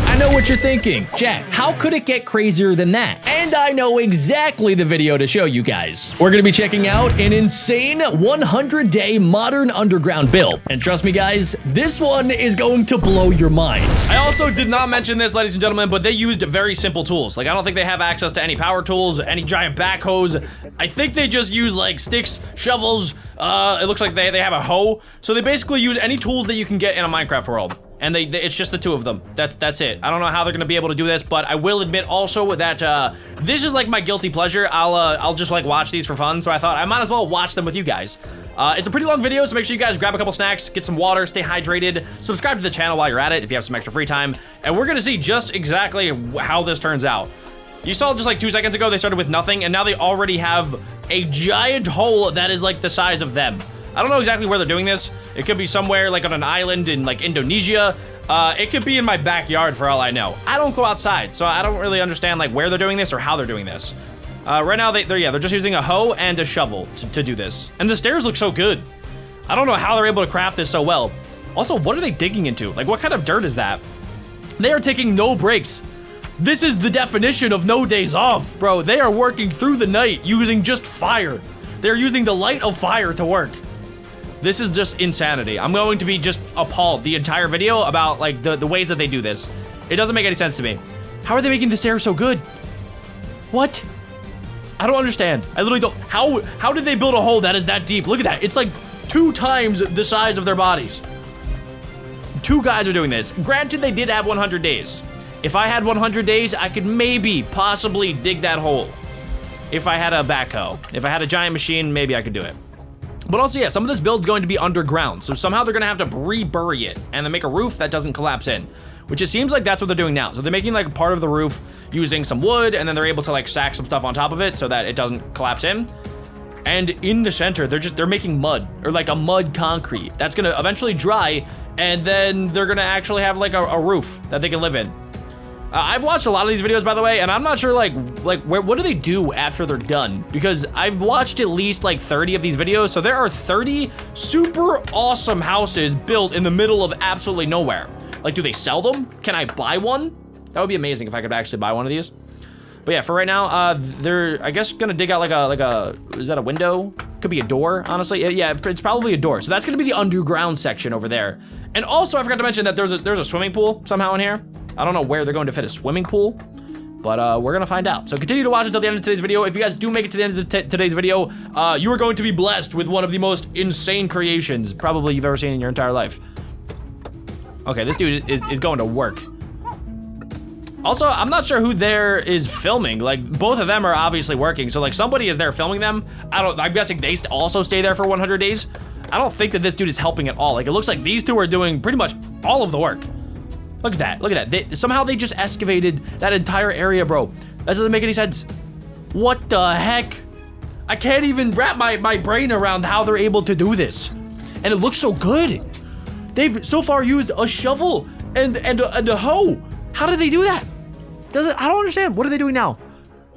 I know what you're thinking. Jack, how could it get crazier than that? And I know exactly the video to show you guys. We're gonna be checking out an insane 100-day modern underground build. And trust me guys, this one is going to blow your mind. I also did not mention this, ladies and gentlemen, but they used very simple tools. Like, I don't think they have access to any power tools, any giant backhoes. I think they just use like sticks, shovels. It looks like they have a hoe. So they basically use any tools that you can get in a Minecraft world. And it's just the 2 of them. That's it. I don't know how they're gonna be able to do this, but I will admit also that this is like my guilty pleasure. I'll just like watch these for fun, so I thought I might as well watch them with you guys. It's a pretty long video, so make sure you guys grab a couple snacks, get some water, stay hydrated, subscribe to the channel while you're at it if you have some extra free time, and we're gonna see just exactly how this turns out. You saw just like 2 seconds ago, they started with nothing, and now they already have a giant hole that is like the size of them. I don't know exactly where they're doing this. It could be somewhere like on an island in like Indonesia. It could be in my backyard for all I know. I don't go outside, so I don't really understand like where they're doing this or how they're doing this. Right now, they're just using a hoe and a shovel to do this. And the stairs look so good. I don't know how they're able to craft this so well. Also, what are they digging into? Like, what kind of dirt is that? They are taking no breaks. This is the definition of no days off, bro. They are working through the night using just fire. They're using the light of fire to work. This is just insanity. I'm going to be just appalled the entire video about like the ways that they do this. It doesn't make any sense to me. How are they making the stairs so good? What? I don't understand. I literally don't. How did they build a hole that is that deep? Look at that. It's like 2 times the size of their bodies. 2 guys are doing this. Granted, they did have 100 days. If I had 100 days, I could maybe, possibly dig that hole. If I had a backhoe. If I had a giant machine, maybe I could do it. But also, yeah, some of this build's going to be underground, so somehow they're gonna have to rebury it and then make a roof that doesn't collapse in, which it seems like that's what they're doing now. So they're making like part of the roof using some wood, and then they're able to like stack some stuff on top of it so that it doesn't collapse in. And in the center, they're making mud, or like a mud concrete that's gonna eventually dry, and then they're gonna actually have like a roof that they can live in. I've watched a lot of these videos, by the way, and I'm not sure what do they do after they're done? Because I've watched at least like 30 of these videos, so there are 30 super awesome houses built in the middle of absolutely nowhere. Like, do they sell them? Can I buy one? That would be amazing if I could actually buy one of these. But yeah, for right now, they're, I guess, gonna dig out like a, is that a window? Could be a door, honestly. Yeah, it's probably a door. So that's gonna be the underground section over there. And also, I forgot to mention that there's a swimming pool somehow in here. I don't know where they're going to fit a swimming pool, but we're gonna find out. So continue to watch until the end of today's video. If you guys do make it to the end of today's video, you are going to be blessed with one of the most insane creations probably you've ever seen in your entire life. Okay, this dude is going to work. Also, I'm not sure who there is filming. Like, both of them are obviously working, so like somebody is there filming them. I'm guessing they also stay there for 100 days. I don't think that this dude is helping at all. Like, it looks like these two are doing pretty much all of the work. Look at that, look at that. Somehow they just excavated that entire area, bro. That doesn't make any sense. What the heck? I can't even wrap my brain around how they're able to do this. And it looks so good. They've so far used a shovel and a hoe. How did they do that? I don't understand. What are they doing now?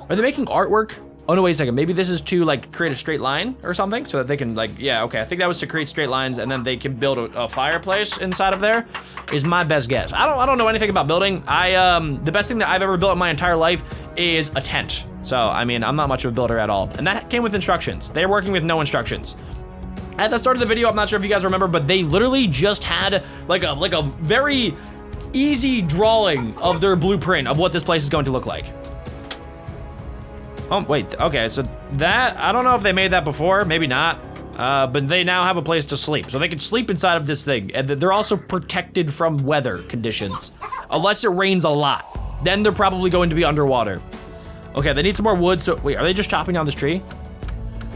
Are they making artwork? Oh no, wait a second. Maybe this is to like create a straight line or something so that they can like, yeah, okay. I think that was to create straight lines and then they can build a fireplace inside of there is my best guess. I don't know anything about building. The best thing that I've ever built in my entire life is a tent. So, I mean, I'm not much of a builder at all. And that came with instructions. They're working with no instructions. At the start of the video, I'm not sure if you guys remember, but they literally just had like a very easy drawing of their blueprint of what this place is going to look like. Oh, wait, okay, so that, I don't know if they made that before, maybe not, but they now have a place to sleep. So they can sleep inside of this thing, and they're also protected from weather conditions. Unless it rains a lot, then they're probably going to be underwater. Okay, they need some more wood, so, wait, are they just chopping down this tree?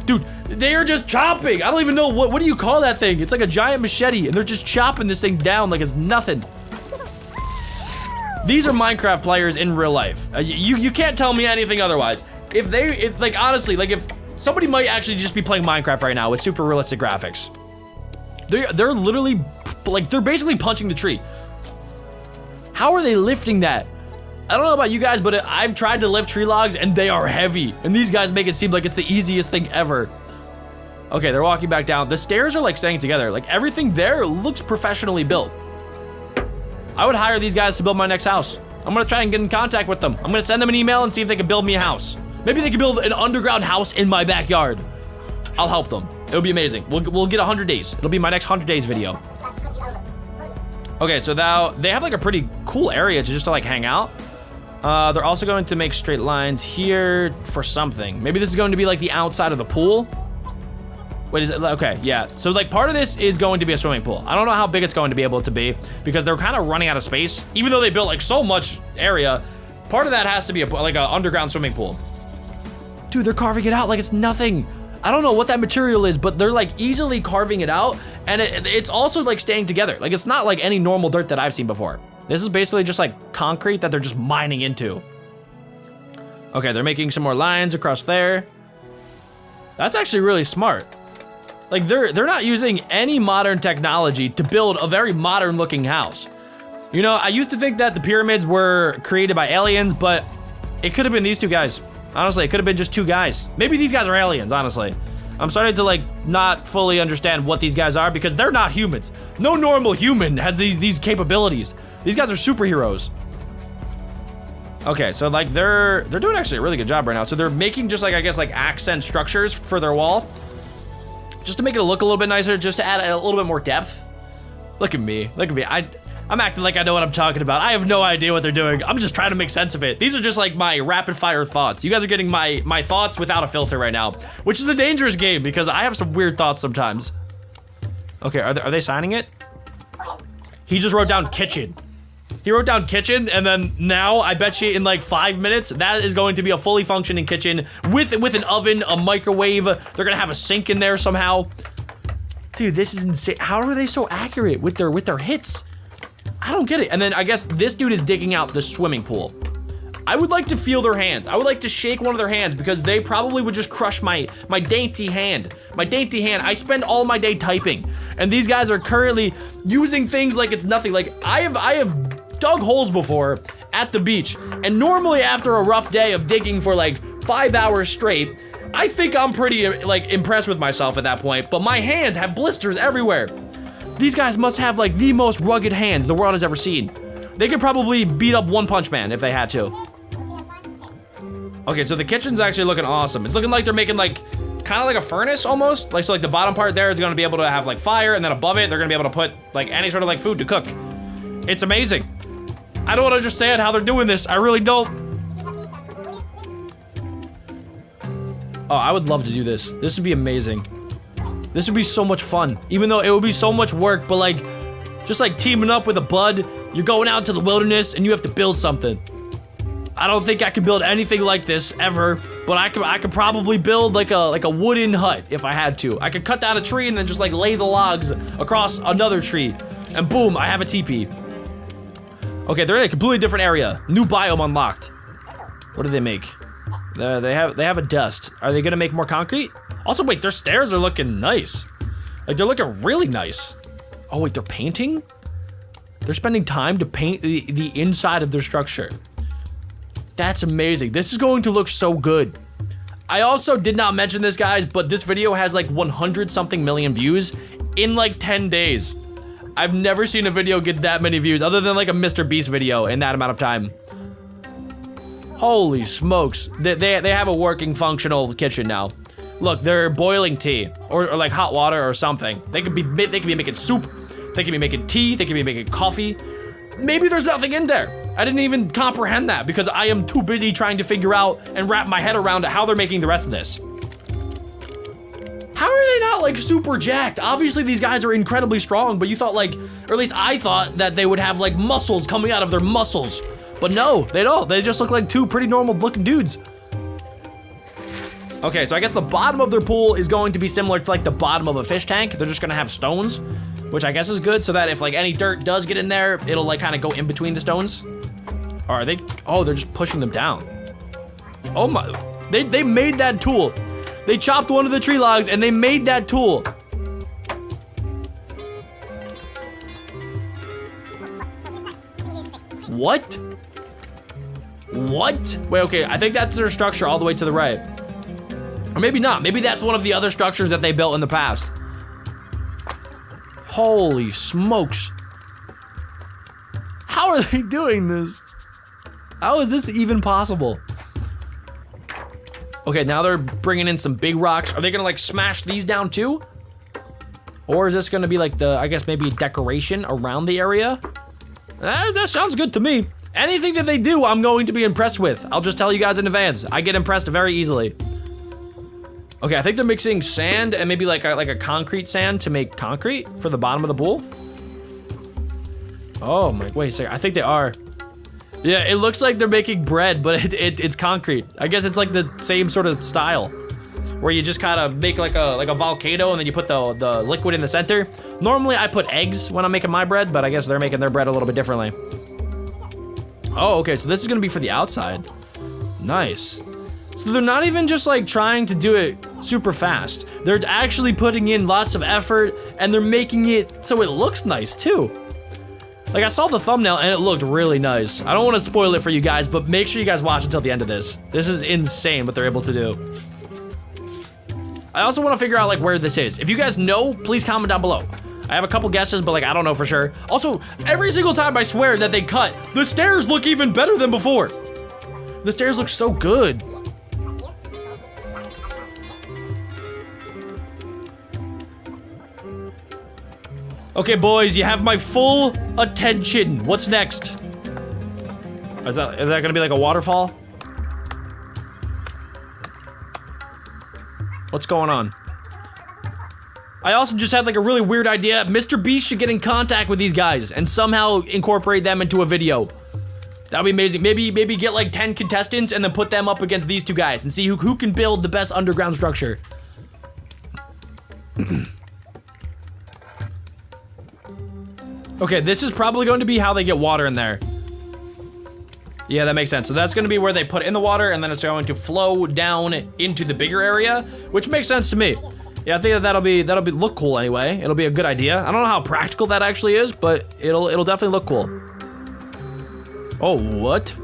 Dude, they are just chopping! I don't even know, what do you call that thing? It's like a giant machete, and they're just chopping this thing down like it's nothing. These are Minecraft players in real life. You can't tell me anything otherwise. Like, honestly, like, if somebody might actually just be playing Minecraft right now with super realistic graphics. They're literally, like, they're basically punching the tree. How are they lifting that? I don't know about you guys, but I've tried to lift tree logs, and they are heavy. And these guys make it seem like it's the easiest thing ever. Okay, they're walking back down. The stairs are, like, staying together. Like, everything there looks professionally built. I would hire these guys to build my next house. I'm gonna try and get in contact with them. I'm gonna send them an email and see if they can build me a house. Maybe they can build an underground house in my backyard. I'll help them. It'll be amazing. We'll get 100 days. It'll be my next 100 days video. Okay, so now they have like a pretty cool area to just like hang out. They're also going to make straight lines here for something. Maybe this is going to be like the outside of the pool. Wait, is it? Okay, yeah. So like part of this is going to be a swimming pool. I don't know how big it's going to be able to be because they're kind of running out of space. Even though they built like so much area, part of that has to be like an underground swimming pool. Dude, they're carving it out like it's nothing. I don't know what that material is, but they're like easily carving it out, and it's also like staying together. Like it's not like any normal dirt that I've seen before. This is basically just like concrete that they're just mining into. Okay, they're making some more lines across there. That's actually really smart. Like they're not using any modern technology to build a very modern looking house. You know, I used to think that the pyramids were created by aliens, but it could have been these two guys. Honestly, it could have been just two guys. Maybe these guys are aliens, honestly. I'm starting to like not fully understand what these guys are because they're not humans. No normal human has these capabilities. These guys are superheroes. Okay, so like they're doing actually a really good job right now. So they're making just like, I guess like accent structures for their wall. Just to make it look a little bit nicer, just to add a little bit more depth. Look at me, look at me. I'm acting like I know what I'm talking about. I have no idea what they're doing. I'm just trying to make sense of it. These are just like my rapid fire thoughts. You guys are getting my thoughts without a filter right now, which is a dangerous game because I have some weird thoughts sometimes. Okay, are they signing it? He just wrote down kitchen. He wrote down kitchen, and then now I bet you in like 5 minutes that is going to be a fully functioning kitchen with an oven, a microwave. They're gonna have a sink in there somehow. Dude, this is insane. How are they so accurate with their hits? I don't get it. And then I guess this dude is digging out the swimming pool. I would like to feel their hands. I would like to shake one of their hands because they probably would just crush my dainty hand. My dainty hand. I spend all my day typing, and these guys are currently using things like it's nothing. Like I have dug holes before at the beach, and normally after a rough day of digging for like 5 hours straight, I think I'm pretty like impressed with myself at that point, but my hands have blisters everywhere. These guys must have like the most rugged hands the world has ever seen. They could probably beat up One Punch Man if they had to. Okay, so the kitchen's actually looking awesome. It's looking like they're making like, kind of like a furnace almost. Like, so like the bottom part there is gonna be able to have like fire, and then above it, they're gonna be able to put like any sort of like food to cook. It's amazing. I don't understand how they're doing this. I really don't. Oh, I would love to do this. This would be amazing. This would be so much fun. Even though it would be so much work, but like, just like teaming up with a bud, you're going out to the wilderness and you have to build something. I don't think I can build anything like this ever, but I could probably build like a wooden hut if I had to. I could cut down a tree and then just like lay the logs across another tree, and boom, I have a teepee. Okay, they're in a completely different area. New biome unlocked. What do they make? They have a dust. Are they gonna make more concrete? Also, wait, their stairs are looking nice. Like they're looking really nice. Oh wait, they're painting? They're spending time to paint the inside of their structure. That's amazing. This is going to look so good. I also did not mention this, guys, but this video has like 100 something million views in like 10 days. I've never seen a video get that many views other than like a Mr. Beast video in that amount of time. Holy smokes. They have a working, functional kitchen now. Look, they're boiling tea or like hot water or something. They could be making soup. They could be making tea. They could be making coffee. Maybe there's nothing in there. I didn't even comprehend that because I am too busy trying to figure out and wrap my head around how they're making the rest of this. How are they not like super jacked? Obviously these guys are incredibly strong, but you thought like, or at least I thought that they would have like muscles coming out of their muscles. But no, they don't. They just look like two pretty normal looking dudes. Okay, so I guess the bottom of their pool is going to be similar to like the bottom of a fish tank. They're just gonna have stones, which I guess is good so that if like any dirt does get in there, it'll like kind of go in between the stones. Or are they, oh, they're just pushing them down. Oh my, they made that tool. They chopped one of the tree logs and they made that tool. What? What? Wait, okay, I think that's their structure all the way to the right. Or maybe not. Maybe that's one of the other structures that they built in the past. Holy smokes. How are they doing this? How is this even possible? Okay, now they're bringing in some big rocks. Are they gonna like smash these down too? Or is this gonna be like the, I guess maybe decoration around the area? That sounds good to me. Anything that they do, I'm going to be impressed with. I'll just tell you guys in advance. I get impressed very easily. Okay, I think they're mixing sand and maybe like a concrete sand to make concrete for the bottom of the pool. Oh my, wait a second, I think they are. Yeah, it looks like they're making bread, but it's concrete. I guess it's like the same sort of style, where you just kind of make like a volcano and then you put the liquid in the center. Normally I put eggs when I'm making my bread, but I guess they're making their bread a little bit differently. Oh, okay, so this is gonna be for the outside. Nice. So they're not even just like trying to do it super fast. They're actually putting in lots of effort and they're making it so it looks nice too. Like I saw the thumbnail and it looked really nice. I don't want to spoil it for you guys, but make sure you guys watch until the end of this. This is insane what they're able to do. I also want to figure out like where this is. If you guys know, please comment down below. I have a couple guesses, but like I don't know for sure. Also, every single time I swear that they cut, the stairs look even better than before. The stairs look so good. Okay, boys, you have my full attention. What's next? Is that gonna be like a waterfall? What's going on? I also just had like a really weird idea. Mr. Beast should get in contact with these guys and somehow incorporate them into a video. That'd be amazing. Maybe get like 10 contestants and then put them up against these two guys and see who can build the best underground structure. Okay, this is probably going to be how they get water in there. Yeah, that makes sense. So that's going to be where they put in the water, and then it's going to flow down into the bigger area, which makes sense to me. Yeah, I think that'll be look cool anyway. It'll be a good idea. I don't know how practical that actually is, but it'll definitely look cool. Oh, what?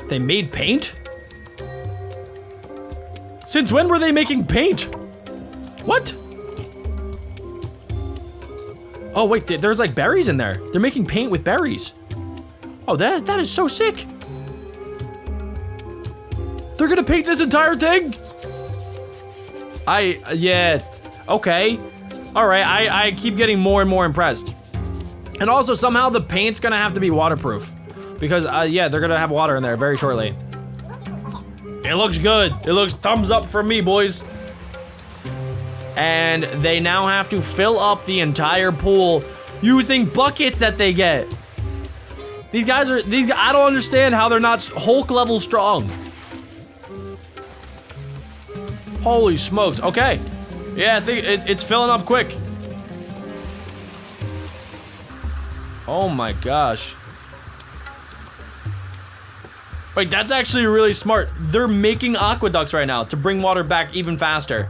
They made paint? Since when were they making paint? What? Oh wait, there's like berries in there. They're making paint with berries. Oh, that is so sick. They're gonna paint this entire thing? Yeah, okay. All right, I keep getting more and more impressed. And also somehow the paint's gonna have to be waterproof because yeah, they're gonna have water in there very shortly. It looks good. It looks thumbs up for me, boys. And they now have to fill up the entire pool using buckets that they get. These guys, I don't understand how they're not Hulk level strong. Holy smokes. Okay. Yeah, I think it's filling up quick. Oh my gosh. Wait, that's actually really smart. They're making aqueducts right now to bring water back even faster.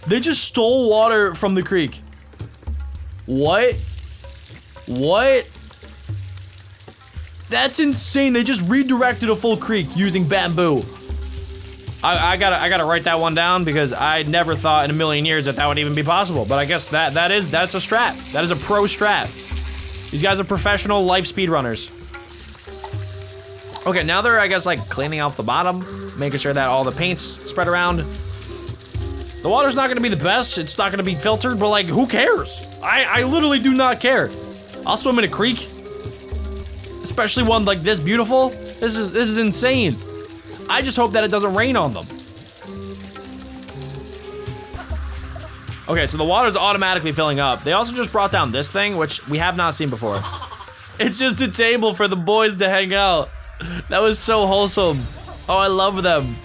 They just stole water from the creek. What? What? That's insane. They just redirected a full creek using bamboo. I gotta write that one down because I never thought in a million years that would even be possible. But I guess that's a strat. That is a pro strat. These guys are professional life speedrunners. Okay, now they're, I guess, like cleaning off the bottom, making sure that all the paint's spread around. The water's not gonna be the best. It's not gonna be filtered, but like, who cares? I literally do not care. I'll swim in a creek, especially one like this beautiful. This is insane. I just hope that it doesn't rain on them. Okay, so the water's automatically filling up. They also just brought down this thing, which we have not seen before. It's just a table for the boys to hang out. That was so wholesome. Oh, I love them.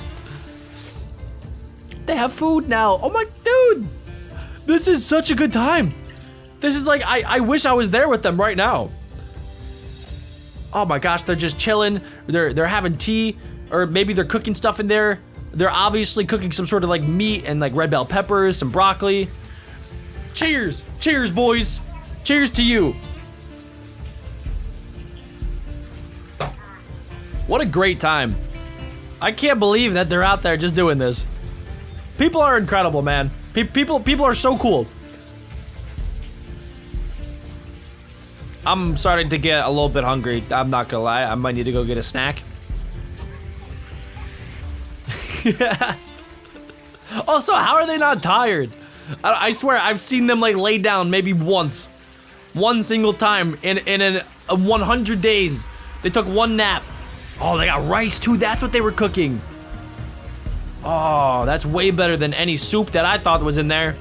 They have food now. Oh my, dude. This is such a good time. This is like, I wish I was there with them right now. Oh my gosh, they're just chilling. They're having tea, or maybe they're cooking stuff in there. They're obviously cooking some sort of like meat and like red bell peppers, some broccoli. Cheers. Cheers, boys. Cheers to you. What a great time. I can't believe that they're out there just doing this. People are incredible, man. People are so cool. I'm starting to get a little bit hungry. I'm not gonna lie. I might need to go get a snack. Also, how are they not tired? I swear I've seen them like lay down maybe once. One single time in 100 days. They took one nap. Oh, they got rice too. That's what they were cooking. Oh, that's way better than any soup that I thought was in there.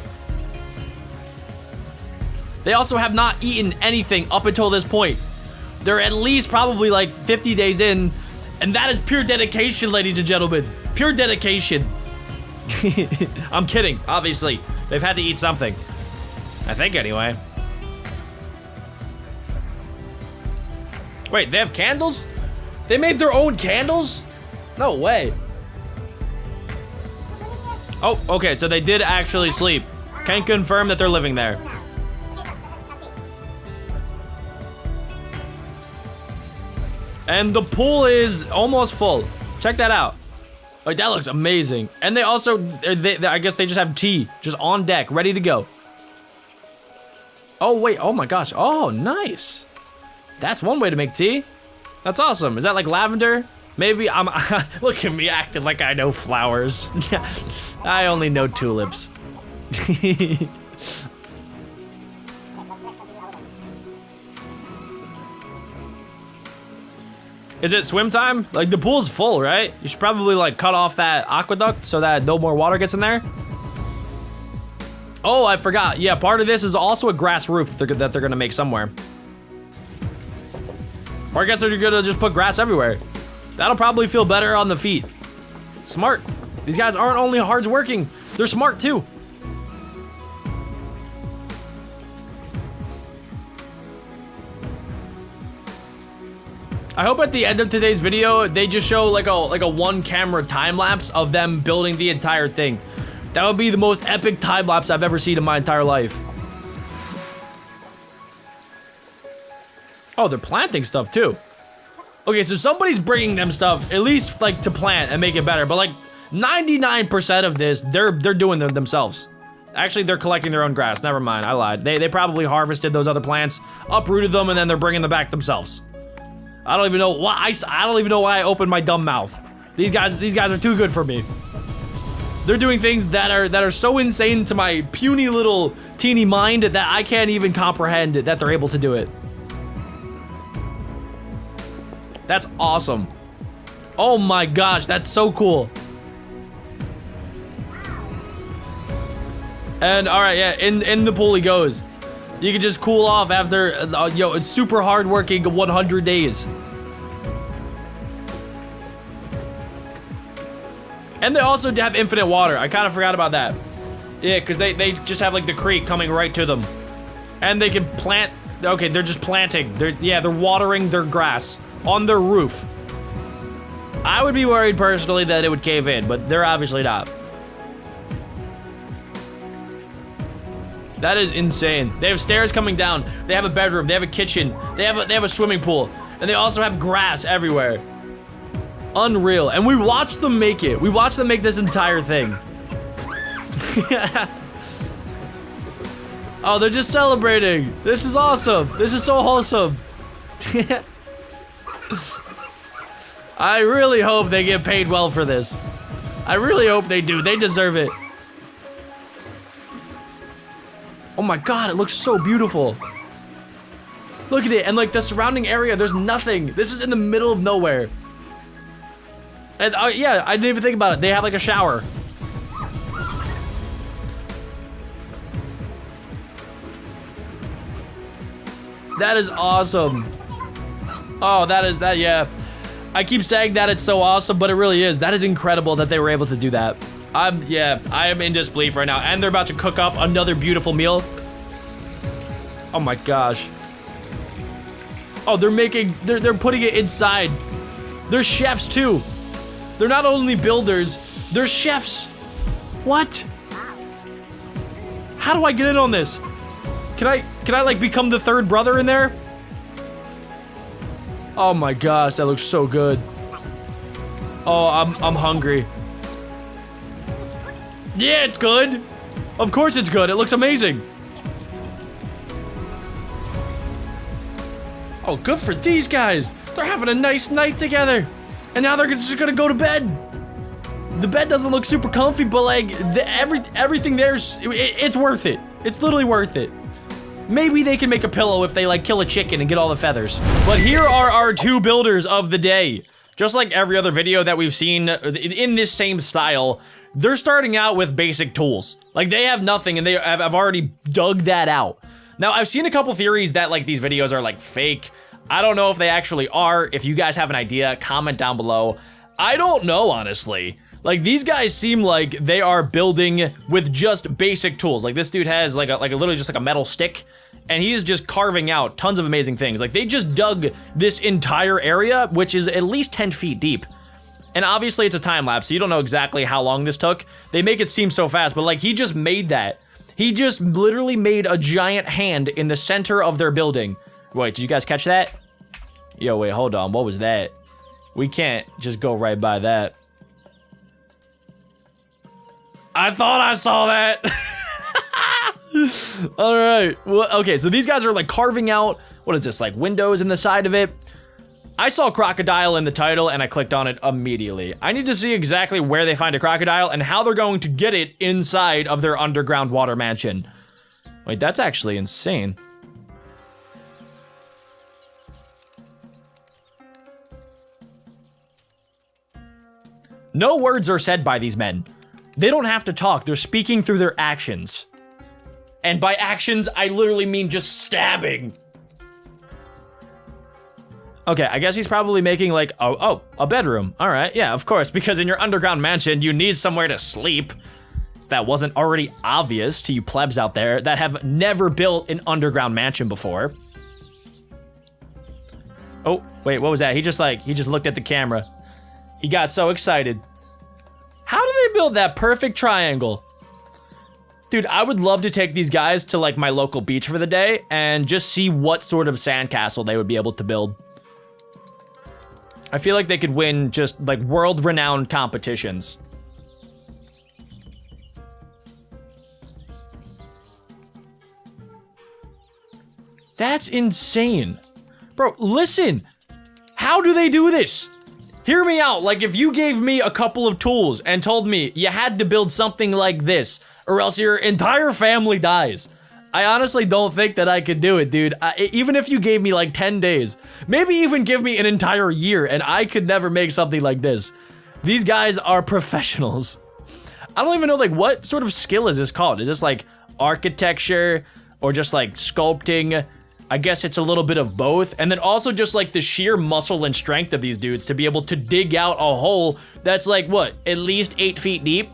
They also have not eaten anything up until this point. They're at least probably like 50 days in, and that is pure dedication, ladies and gentlemen. Pure dedication. I'm kidding, obviously. They've had to eat something. I think anyway. Wait, they have candles? They made their own candles? No way. Oh, okay, so they did actually sleep. Can confirm that they're living there. And the pool is almost full. Check that out. Like, that looks amazing. And they also, I guess they just have tea, just on deck, ready to go. Oh, wait, oh my gosh. Oh, nice. That's one way to make tea. That's awesome. Is that like lavender? Maybe I'm, look at me acting like I know flowers. I only know tulips. Is it swim time? Like, the pool's full, right? You should probably like cut off that aqueduct so that no more water gets in there. Oh, I forgot. Yeah, part of this is also a grass roof that they're gonna make somewhere. Or I guess they're gonna just put grass everywhere. That'll probably feel better on the feet. Smart. These guys aren't only hard working, they're smart too. I hope at the end of today's video, they just show like a one camera time lapse of them building the entire thing. That would be the most epic time lapse I've ever seen in my entire life. Oh, they're planting stuff too. Okay, so somebody's bringing them stuff, at least like to plant and make it better. But like 99% of this, they're doing them themselves. Actually, they're collecting their own grass. Never mind, I lied. They probably harvested those other plants, uprooted them, and then they're bringing them back themselves. I don't even know why. I don't even know why I opened my dumb mouth. These guys are too good for me. They're doing things that are so insane to my puny little teeny mind that I can't even comprehend that they're able to do it. That's awesome. Oh my gosh, that's so cool. And all right, yeah, in the pool he goes. You can just cool off after, it's super hard working 100 days. And they also have infinite water. I kind of forgot about that. Yeah, because they just have like the creek coming right to them. And they can plant, okay, they're just planting. They're watering their grass on their roof. I would be worried personally that it would cave in, but they're obviously not. That is insane. They have stairs coming down. They have a bedroom. They have a kitchen. They have a swimming pool. And they also have grass everywhere. Unreal. And we watched them make it. We watched them make this entire thing. Oh, they're just celebrating. This is awesome. This is so wholesome. I really hope they get paid well for this. I really hope they do. They deserve it. Oh my god, it looks so beautiful. Look at it, and like the surrounding area, there's nothing. This is in the middle of nowhere. And yeah, I didn't even think about it. They have like a shower. That is awesome. Oh, that, yeah. I keep saying that it's so awesome, but it really is. That is incredible that they were able to do that. I am in disbelief right now. And they're about to cook up another beautiful meal. Oh my gosh. Oh, they're putting it inside. They're chefs too. They're not only builders, they're chefs. What? How do I get in on this? Can I like become the third brother in there? Oh my gosh, that looks so good. Oh, I'm hungry. Yeah, it's good. Of course it's good. It looks amazing. Oh, good for these guys. They're having a nice night together. And now they're just gonna go to bed. The bed doesn't look super comfy, but like everything there's, it's worth it. It's literally worth it. Maybe they can make a pillow if they like kill a chicken and get all the feathers. But here are our two builders of the day. Just like every other video that we've seen in this same style, they're starting out with basic tools. Like they have nothing and I've already dug that out. Now I've seen a couple theories that like these videos are like fake. I don't know if they actually are. If you guys have an idea, comment down below. I don't know, honestly. Like these guys seem like they are building with just basic tools. Like this dude has like a literally just like a metal stick and he is just carving out tons of amazing things. Like they just dug this entire area, which is at least 10 feet deep. And obviously it's a time lapse, so you don't know exactly how long this took. They make it seem so fast, but like he just made that. He just literally made a giant hand in the center of their building. Wait, did you guys catch that? Yo, wait, hold on. What was that? We can't just go right by that. I thought I saw that. All right. Well, okay, so these guys are like carving out, what is this, like windows in the side of it? I saw crocodile in the title and I clicked on it immediately. I need to see exactly where they find a crocodile and how they're going to get it inside of their underground water mansion. Wait, that's actually insane. No words are said by these men. They don't have to talk, they're speaking through their actions. And by actions, I literally mean just stabbing. Okay, I guess he's probably making like, a bedroom. All right, yeah, of course, because in your underground mansion, you need somewhere to sleep. That wasn't already obvious to you plebs out there that have never built an underground mansion before. Oh, wait, what was that? He just looked at the camera. He got so excited. How do they build that perfect triangle? Dude, I would love to take these guys to like my local beach for the day and just see what sort of sandcastle they would be able to build. I feel like they could win just like world-renowned competitions. That's insane. Bro, listen. How do they do this? Hear me out. Like, if you gave me a couple of tools and told me you had to build something like this, or else your entire family dies, I honestly don't think that I could do it, dude. Even if you gave me like 10 days, maybe even give me an entire year, and I could never make something like this. These guys are professionals. I don't even know, like, what sort of skill is this called? Is this like architecture or just like sculpting? I guess it's a little bit of both. And then also just like the sheer muscle and strength of these dudes to be able to dig out a hole that's like, what, at least 8 feet deep?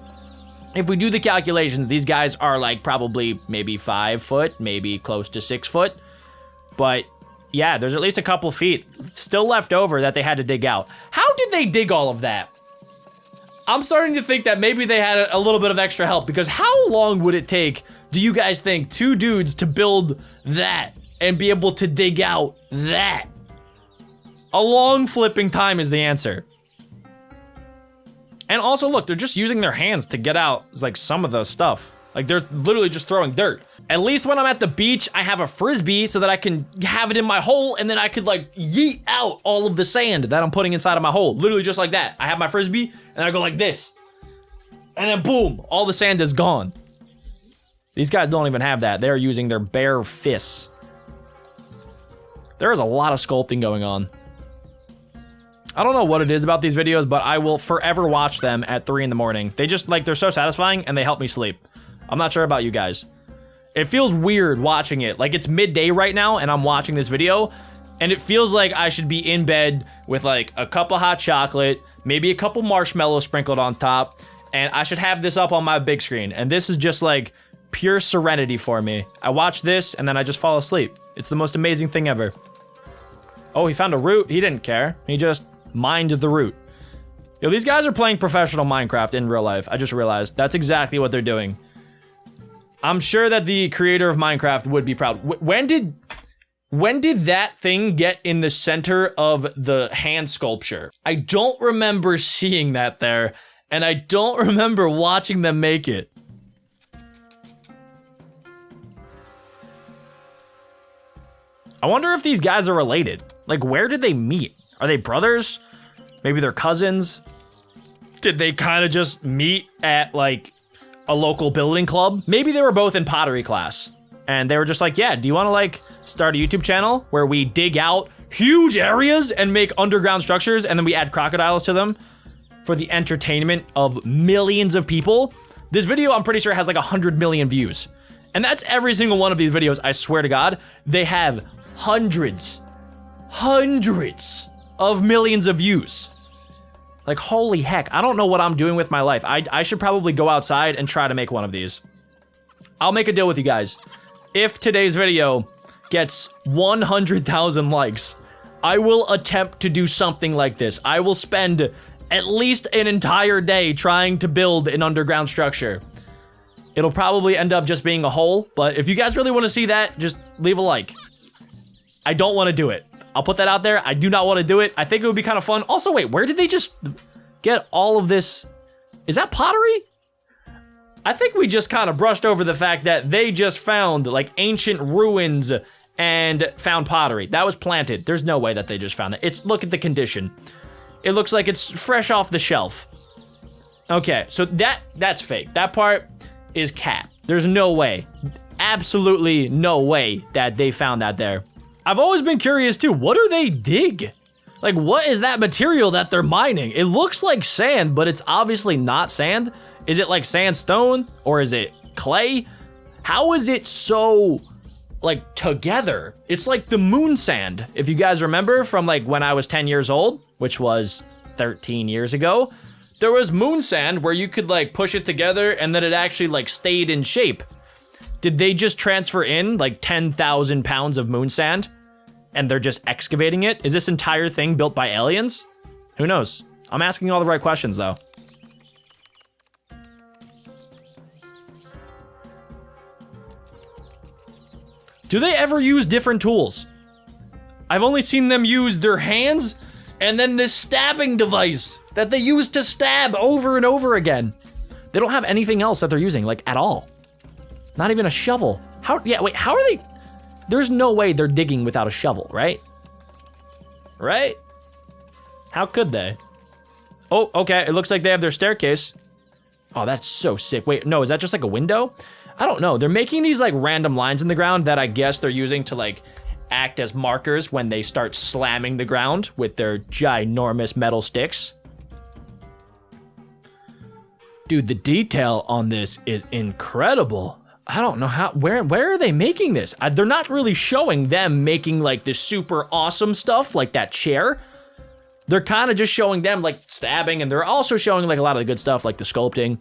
If we do the calculations, these guys are like probably maybe 5 foot, maybe close to 6 foot. But yeah, there's at least a couple feet still left over that they had to dig out. How did they dig all of that? I'm starting to think that maybe they had a little bit of extra help, because how long would it take, do you guys think, 2 dudes to build that and be able to dig out that? A long flipping time is the answer. And also, look, they're just using their hands to get out, like, some of the stuff. Like, they're literally just throwing dirt. At least when I'm at the beach, I have a frisbee so that I can have it in my hole, and then I could, like, yeet out all of the sand that I'm putting inside of my hole. Literally just like that. I have my frisbee, and I go like this. And then boom, all the sand is gone. These guys don't even have that. They're using their bare fists. There is a lot of sculpting going on. I don't know what it is about these videos, but I will forever watch them at 3 in the morning. They just, like, they're so satisfying and they help me sleep. I'm not sure about you guys. It feels weird watching it. Like, it's midday right now and I'm watching this video and it feels like I should be in bed with like a cup of hot chocolate, maybe a couple marshmallows sprinkled on top, and I should have this up on my big screen. And this is just like pure serenity for me. I watch this and then I just fall asleep. It's the most amazing thing ever. Oh, he found a root. He didn't care. He just mined the root. Yo, these guys are playing professional Minecraft in real life. I just realized that's exactly what they're doing. I'm sure that the creator of Minecraft would be proud. When did that thing get in the center of the hand sculpture? I don't remember seeing that there, and I don't remember watching them make it. I wonder if these guys are related. Like, where did they meet? Are they brothers? Maybe they're cousins? Did they kind of just meet at, like, a local building club? Maybe they were both in pottery class. And they were just like, yeah, do you want to, like, start a YouTube channel where we dig out huge areas and make underground structures and then we add crocodiles to them for the entertainment of millions of people? This video, I'm pretty sure, has, like, 100 million views. And that's every single one of these videos, I swear to God. They have hundreds of millions of views. Like, holy heck, I don't know what I'm doing with my life. I should probably go outside and try to make one of these. I'll make a deal with you guys. If today's video gets 100,000 likes, I will attempt to do something like this. I will spend at least an entire day trying to build an underground structure. It'll probably end up just being a hole, but if you guys really want to see that, just leave a like. I don't want to do it. I'll put that out there. I do not want to do it. I think it would be kind of fun. Also, wait, where did they just get all of this? Is that pottery? I think we just kind of brushed over the fact that they just found like ancient ruins and found pottery. That was planted. There's no way that they just found that. Look at the condition. It looks like it's fresh off the shelf. Okay, so that's fake. That part is cap. There's no way. Absolutely no way that they found that there. I've always been curious too, what do they dig? Like, what is that material that they're mining? It looks like sand, but it's obviously not sand. Is it like sandstone or is it clay? How is it so, like, together? It's like the moon sand. If you guys remember from, like, when I was 10 years old, which was 13 years ago, there was moon sand where you could, like, push it together and then it actually, like, stayed in shape. Did they just transfer in, like, 10,000 pounds of moon sand and they're just excavating it? Is this entire thing built by aliens? Who knows? I'm asking all the right questions, though. Do they ever use different tools? I've only seen them use their hands and then this stabbing device that they use to stab over and over again. They don't have anything else that they're using, like, at all. Not even a shovel. How are they? There's no way they're digging without a shovel, right? Right? How could they? Oh, okay, it looks like they have their staircase. Oh, that's so sick. Wait, no, is that just like a window? I don't know. They're making these like random lines in the ground that I guess they're using to like act as markers when they start slamming the ground with their ginormous metal sticks. Dude, the detail on this is incredible. I don't know where are they making this? They're not really showing them making like this super awesome stuff like that chair. They're kind of just showing them like stabbing, and they're also showing like a lot of the good stuff like the sculpting.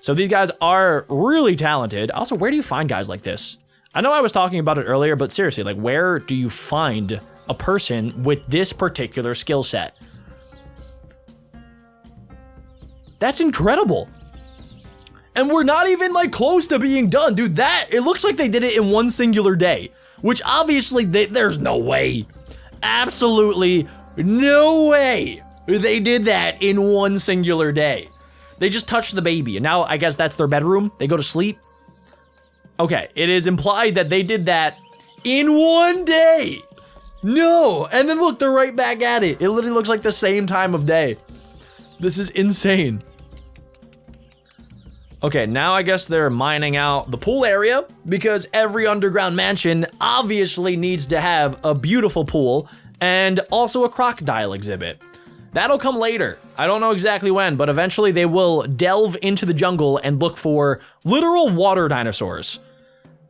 So these guys are really talented. Also, where do you find guys like this? I know I was talking about it earlier, but seriously, like where do you find a person with this particular skill set? That's incredible. And we're not even like close to being done, dude. It looks like they did it in one singular day, which obviously there's no way. Absolutely no way they did that in one singular day. They just touched the baby, and now I guess that's their bedroom. They go to sleep. Okay, it is implied that they did that in one day. No, and then look, they're right back at it. It literally looks like the same time of day. This is insane. Okay, now I guess they're mining out the pool area because every underground mansion obviously needs to have a beautiful pool and also a crocodile exhibit. That'll come later. I don't know exactly when, but eventually they will delve into the jungle and look for literal water dinosaurs.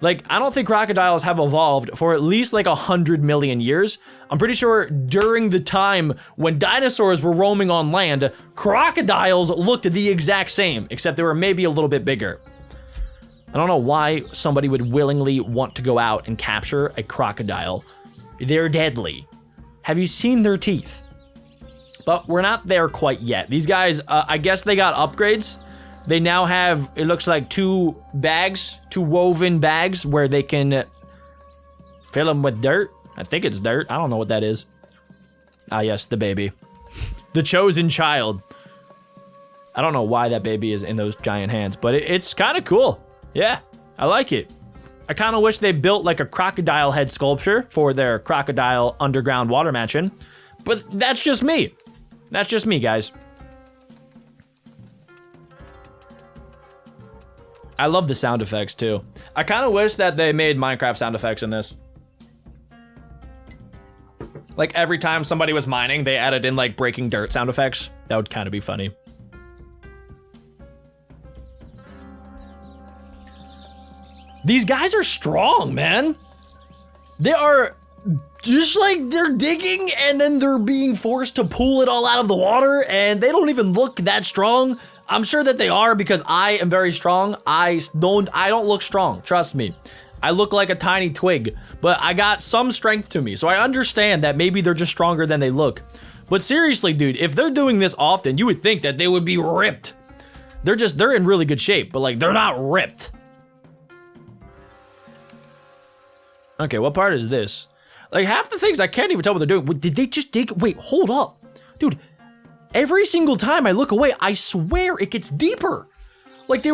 Like, I don't think crocodiles have evolved for at least like 100 million years. I'm pretty sure during the time when dinosaurs were roaming on land, crocodiles looked the exact same, except they were maybe a little bit bigger. I don't know why somebody would willingly want to go out and capture a crocodile. They're deadly. Have you seen their teeth? But we're not there quite yet. These guys, I guess they got upgrades. They now have, it looks like two woven bags where they can fill them with dirt. I think it's dirt. I don't know what that is. Ah, yes, the baby. The chosen child. I don't know why that baby is in those giant hands, but it's kind of cool. Yeah, I like it. I kind of wish they built like a crocodile head sculpture for their crocodile underground water mansion, but that's just me. That's just me, guys. I love the sound effects too. I kind of wish that they made Minecraft sound effects in this. Like every time somebody was mining, they added in like breaking dirt sound effects. That would kind of be funny. These guys are strong, man. They are just like they're digging and then they're being forced to pull it all out of the water, and they don't even look that strong. I'm sure that they are because I am very strong. I don't look strong, trust me. I look like a tiny twig, but I got some strength to me. So I understand that maybe they're just stronger than they look. But seriously, dude, if they're doing this often, you would think that they would be ripped. They're in really good shape, but like they're not ripped. Okay, what part is this? Like half the things I can't even tell what they're doing. Did they just dig? Wait, hold up. Dude, every single time I look away, I swear it gets deeper. Like they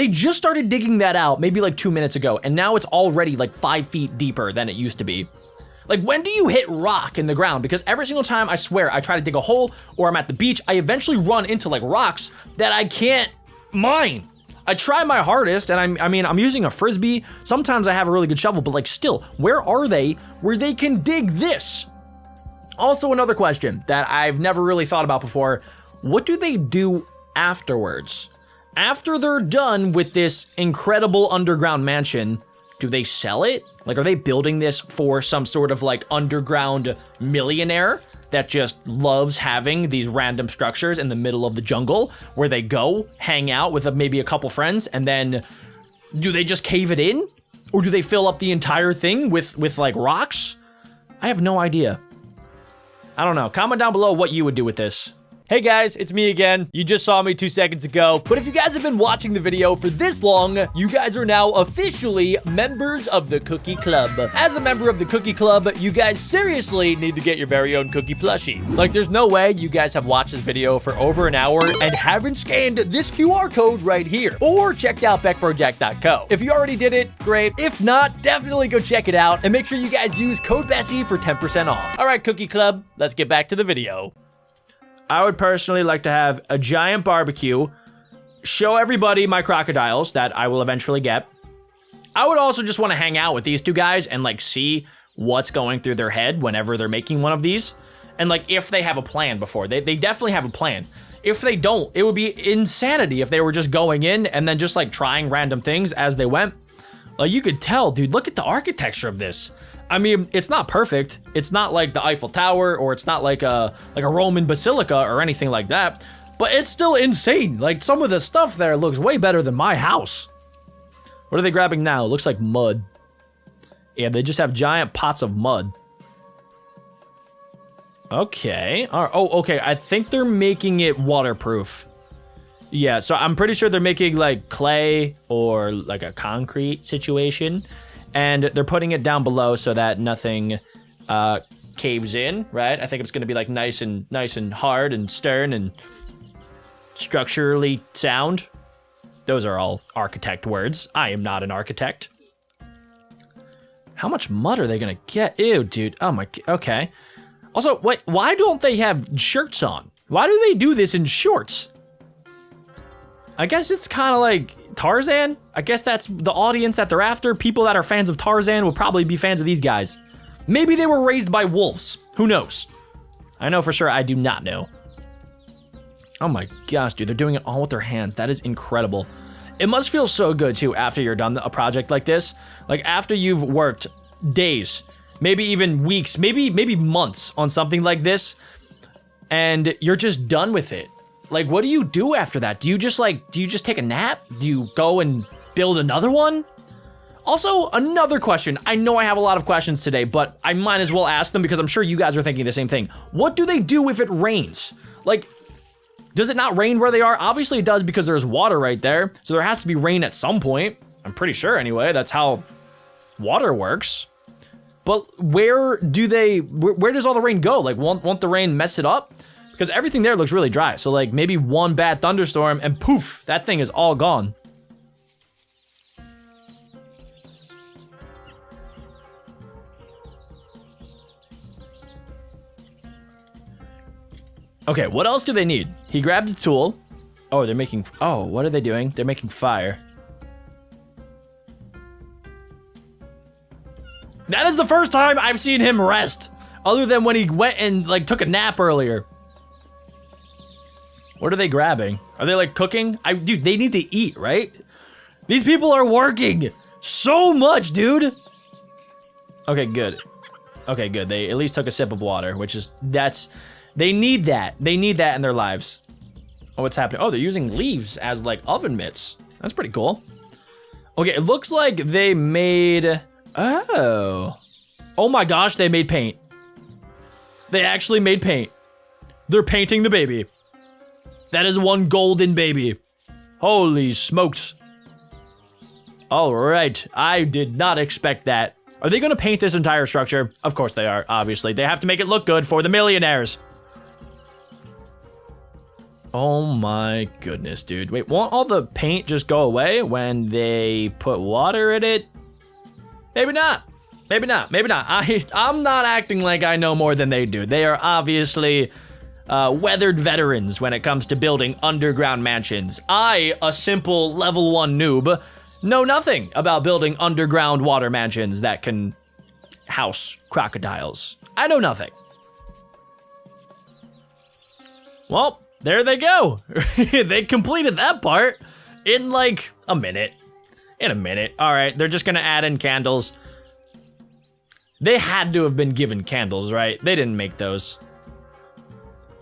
just started digging that out maybe like 2 minutes ago, and now it's already like 5 feet deeper than it used to be. Like when do you hit rock in the ground? Because every single time I swear I try to dig a hole or I'm at the beach, I eventually run into like rocks that I can't mine. I try my hardest, and I'm using a frisbee. Sometimes I have a really good shovel, but like still, where are they where they can dig this? Also, another question that I've never really thought about before. What do they do afterwards? after they're done with this incredible underground mansion, do they sell it? Like, are they building this for some sort of like underground millionaire that just loves having these random structures in the middle of the jungle where they go hang out with maybe a couple friends, and then do they just cave it in? Or do they fill up the entire thing with like rocks? I have no idea. I don't know. Comment down below what you would do with this. Hey guys, it's me again. You just saw me 2 seconds ago, but if you guys have been watching the video for this long, you guys are now officially members of the Cookie Club. As a member of the Cookie Club, you guys seriously need to get your very own cookie plushie. Like, there's no way you guys have watched this video for over an hour and haven't scanned this QR code right here, or checked out BeckBroJack.co. If you already did it, great. If not, definitely go check it out, and make sure you guys use code Bessie for 10% off. All right, Cookie Club, let's get back to the video. I would personally like to have a giant barbecue, show everybody my crocodiles that I will eventually get. I would also just want to hang out with these two guys and like see what's going through their head whenever they're making one of these. And like if they have a plan before. They definitely have a plan. If they don't, it would be insanity if they were just going in and then just like trying random things as they went. Like you could tell, dude, look at the architecture of this. I mean, it's not perfect. It's not like the Eiffel Tower, or it's not like a Roman basilica or anything like that, but it's still insane. Like some of the stuff there looks way better than my house. What are they grabbing now? It looks like mud. Yeah, they just have giant pots of mud. Okay. Oh, okay. I think they're making it waterproof. Yeah, so I'm pretty sure they're making like clay or like a concrete situation. And they're putting it down below so that nothing caves in, right? I think it's going to be like nice and hard and stern and structurally sound. Those are all architect words. I am not an architect. How much mud are they going to get? Ew, dude. Oh my, okay. Also, wait, why don't they have shirts on? Why do they do this in shorts? I guess it's kind of like Tarzan. I guess that's the audience that they're after. People that are fans of Tarzan will probably be fans of these guys. Maybe they were raised by wolves. Who knows? I know for sure I do not know. Oh my gosh, dude. They're doing it all with their hands. That is incredible. It must feel so good, too, after you're done a project like this. Like, after you've worked days, maybe even weeks, maybe months on something like this, and you're just done with it. Like, what do you do after that? Do you just take a nap? Do you go and build another one? Also, another question. I know I have a lot of questions today, but I might as well ask them because I'm sure you guys are thinking the same thing. What do they do if it rains? Like, does it not rain where they are? Obviously it does because there's water right there. So there has to be rain at some point. I'm pretty sure anyway. That's how water works. But where does all the rain go? Like, won't the rain mess it up? Because everything there looks really dry. So like maybe one bad thunderstorm and poof, that thing is all gone. Okay, what else do they need? He grabbed a tool. Oh, what are they doing? They're making fire. That is the first time I've seen him rest, other than when he went and like took a nap earlier. What are they grabbing? Are they like cooking? Dude, they need to eat, right? These people are working so much, dude. Okay, good. Okay, good. They at least took a sip of water, which is, they need that. They need that in their lives. Oh, what's happening? Oh, they're using leaves as like oven mitts. That's pretty cool. Okay, it looks like they made, oh my gosh, they made paint. They actually made paint. They're painting the baby. That is one golden baby. Holy smokes. All right, I did not expect that. Are they gonna paint this entire structure? Of course they are, obviously. They have to make it look good for the millionaires. Oh my goodness, dude. Wait, won't all the paint just go away when they put water in it? Maybe not. Maybe not. Maybe not. I'm not acting like I know more than they do. They are obviously weathered veterans when it comes to building underground mansions. I, a simple level 1 noob, know nothing about building underground water mansions that can house crocodiles. I know nothing. Well, there they go. They completed that part. In like a minute. In a minute. All right, they're just gonna add in candles. They had to have been given candles, right? They didn't make those.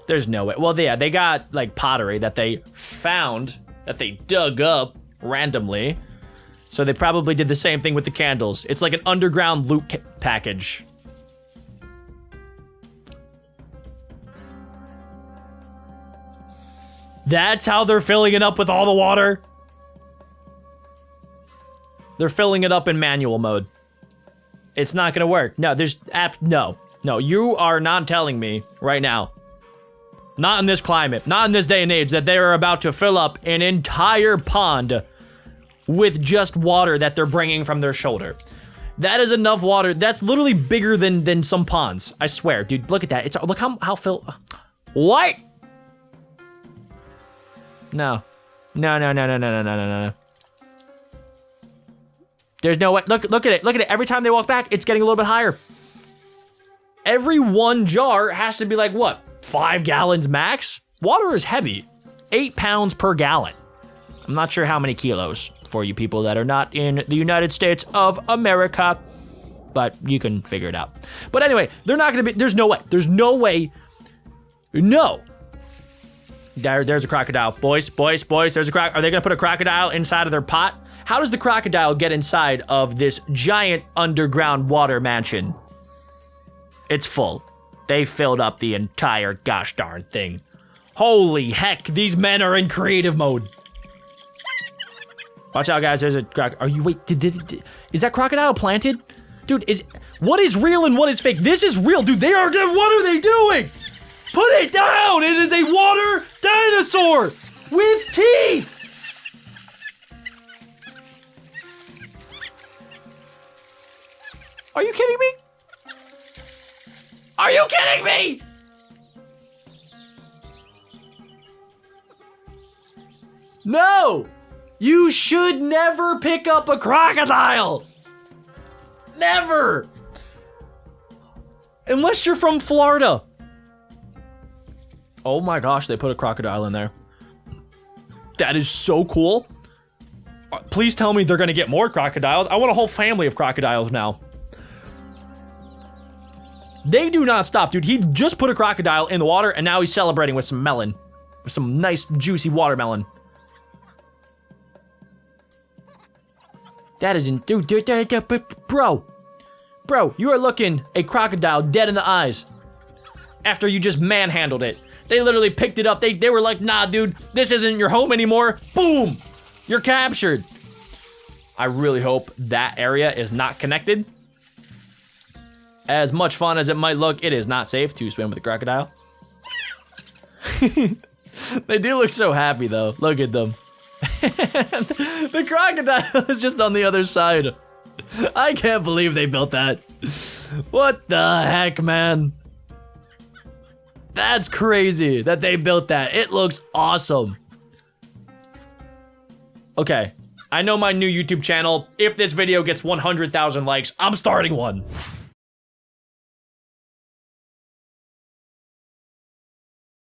There's no way. Well, yeah, they got like pottery that they found, that they dug up randomly. So they probably did the same thing with the candles. It's like an underground loot package. That's how they're filling it up with all the water. They're filling it up in manual mode. It's not gonna work. No, no, you are not telling me right now, not in this climate, not in this day and age, that they are about to fill up an entire pond with just water that they're bringing from their shoulder. That is enough water. That's literally bigger than some ponds. I swear, dude, look at that. Look how fill. What? No. No. There's no way. Look at it. Look at it. Every time they walk back, it's getting a little bit higher. Every one jar has to be like, what, 5 gallons max? Water is heavy. 8 pounds per gallon. I'm not sure how many kilos for you people that are not in the United States of America, but you can figure it out. But anyway, they're not gonna be, there's no way. There's no way. No. There's a crocodile. Boys, there's a Are they gonna put a crocodile inside of their pot? How does the crocodile get inside of this giant underground water mansion? It's full. They filled up the entire gosh darn thing. Holy heck, these men are in creative mode. Watch out, guys, there's a crocodile. Are you, wait, is that crocodile planted? Dude, what is real and what is fake? This is real, dude, what are they doing? Put it down, it is a water dinosaur with teeth. Are you kidding me? Are you kidding me? No! You should never pick up a crocodile! Never! Unless you're from Florida. Oh my gosh, they put a crocodile in there. That is so cool. Please tell me they're gonna get more crocodiles. I want a whole family of crocodiles now. They do not stop, dude. He just put a crocodile in the water and now he's celebrating with some melon. With some nice, juicy watermelon. That is dude, bro, you are looking a crocodile dead in the eyes. After you just manhandled it. They literally picked it up. They were like, nah, dude, this isn't your home anymore. Boom, you're captured. I really hope that area is not connected. As much fun as it might look, it is not safe to swim with a crocodile. They do look so happy though. Look at them. The crocodile is just on the other side. I can't believe they built that. What the heck, man? That's crazy that they built that. It looks awesome. Okay, I know my new YouTube channel. If this video gets 100,000 likes, I'm starting one.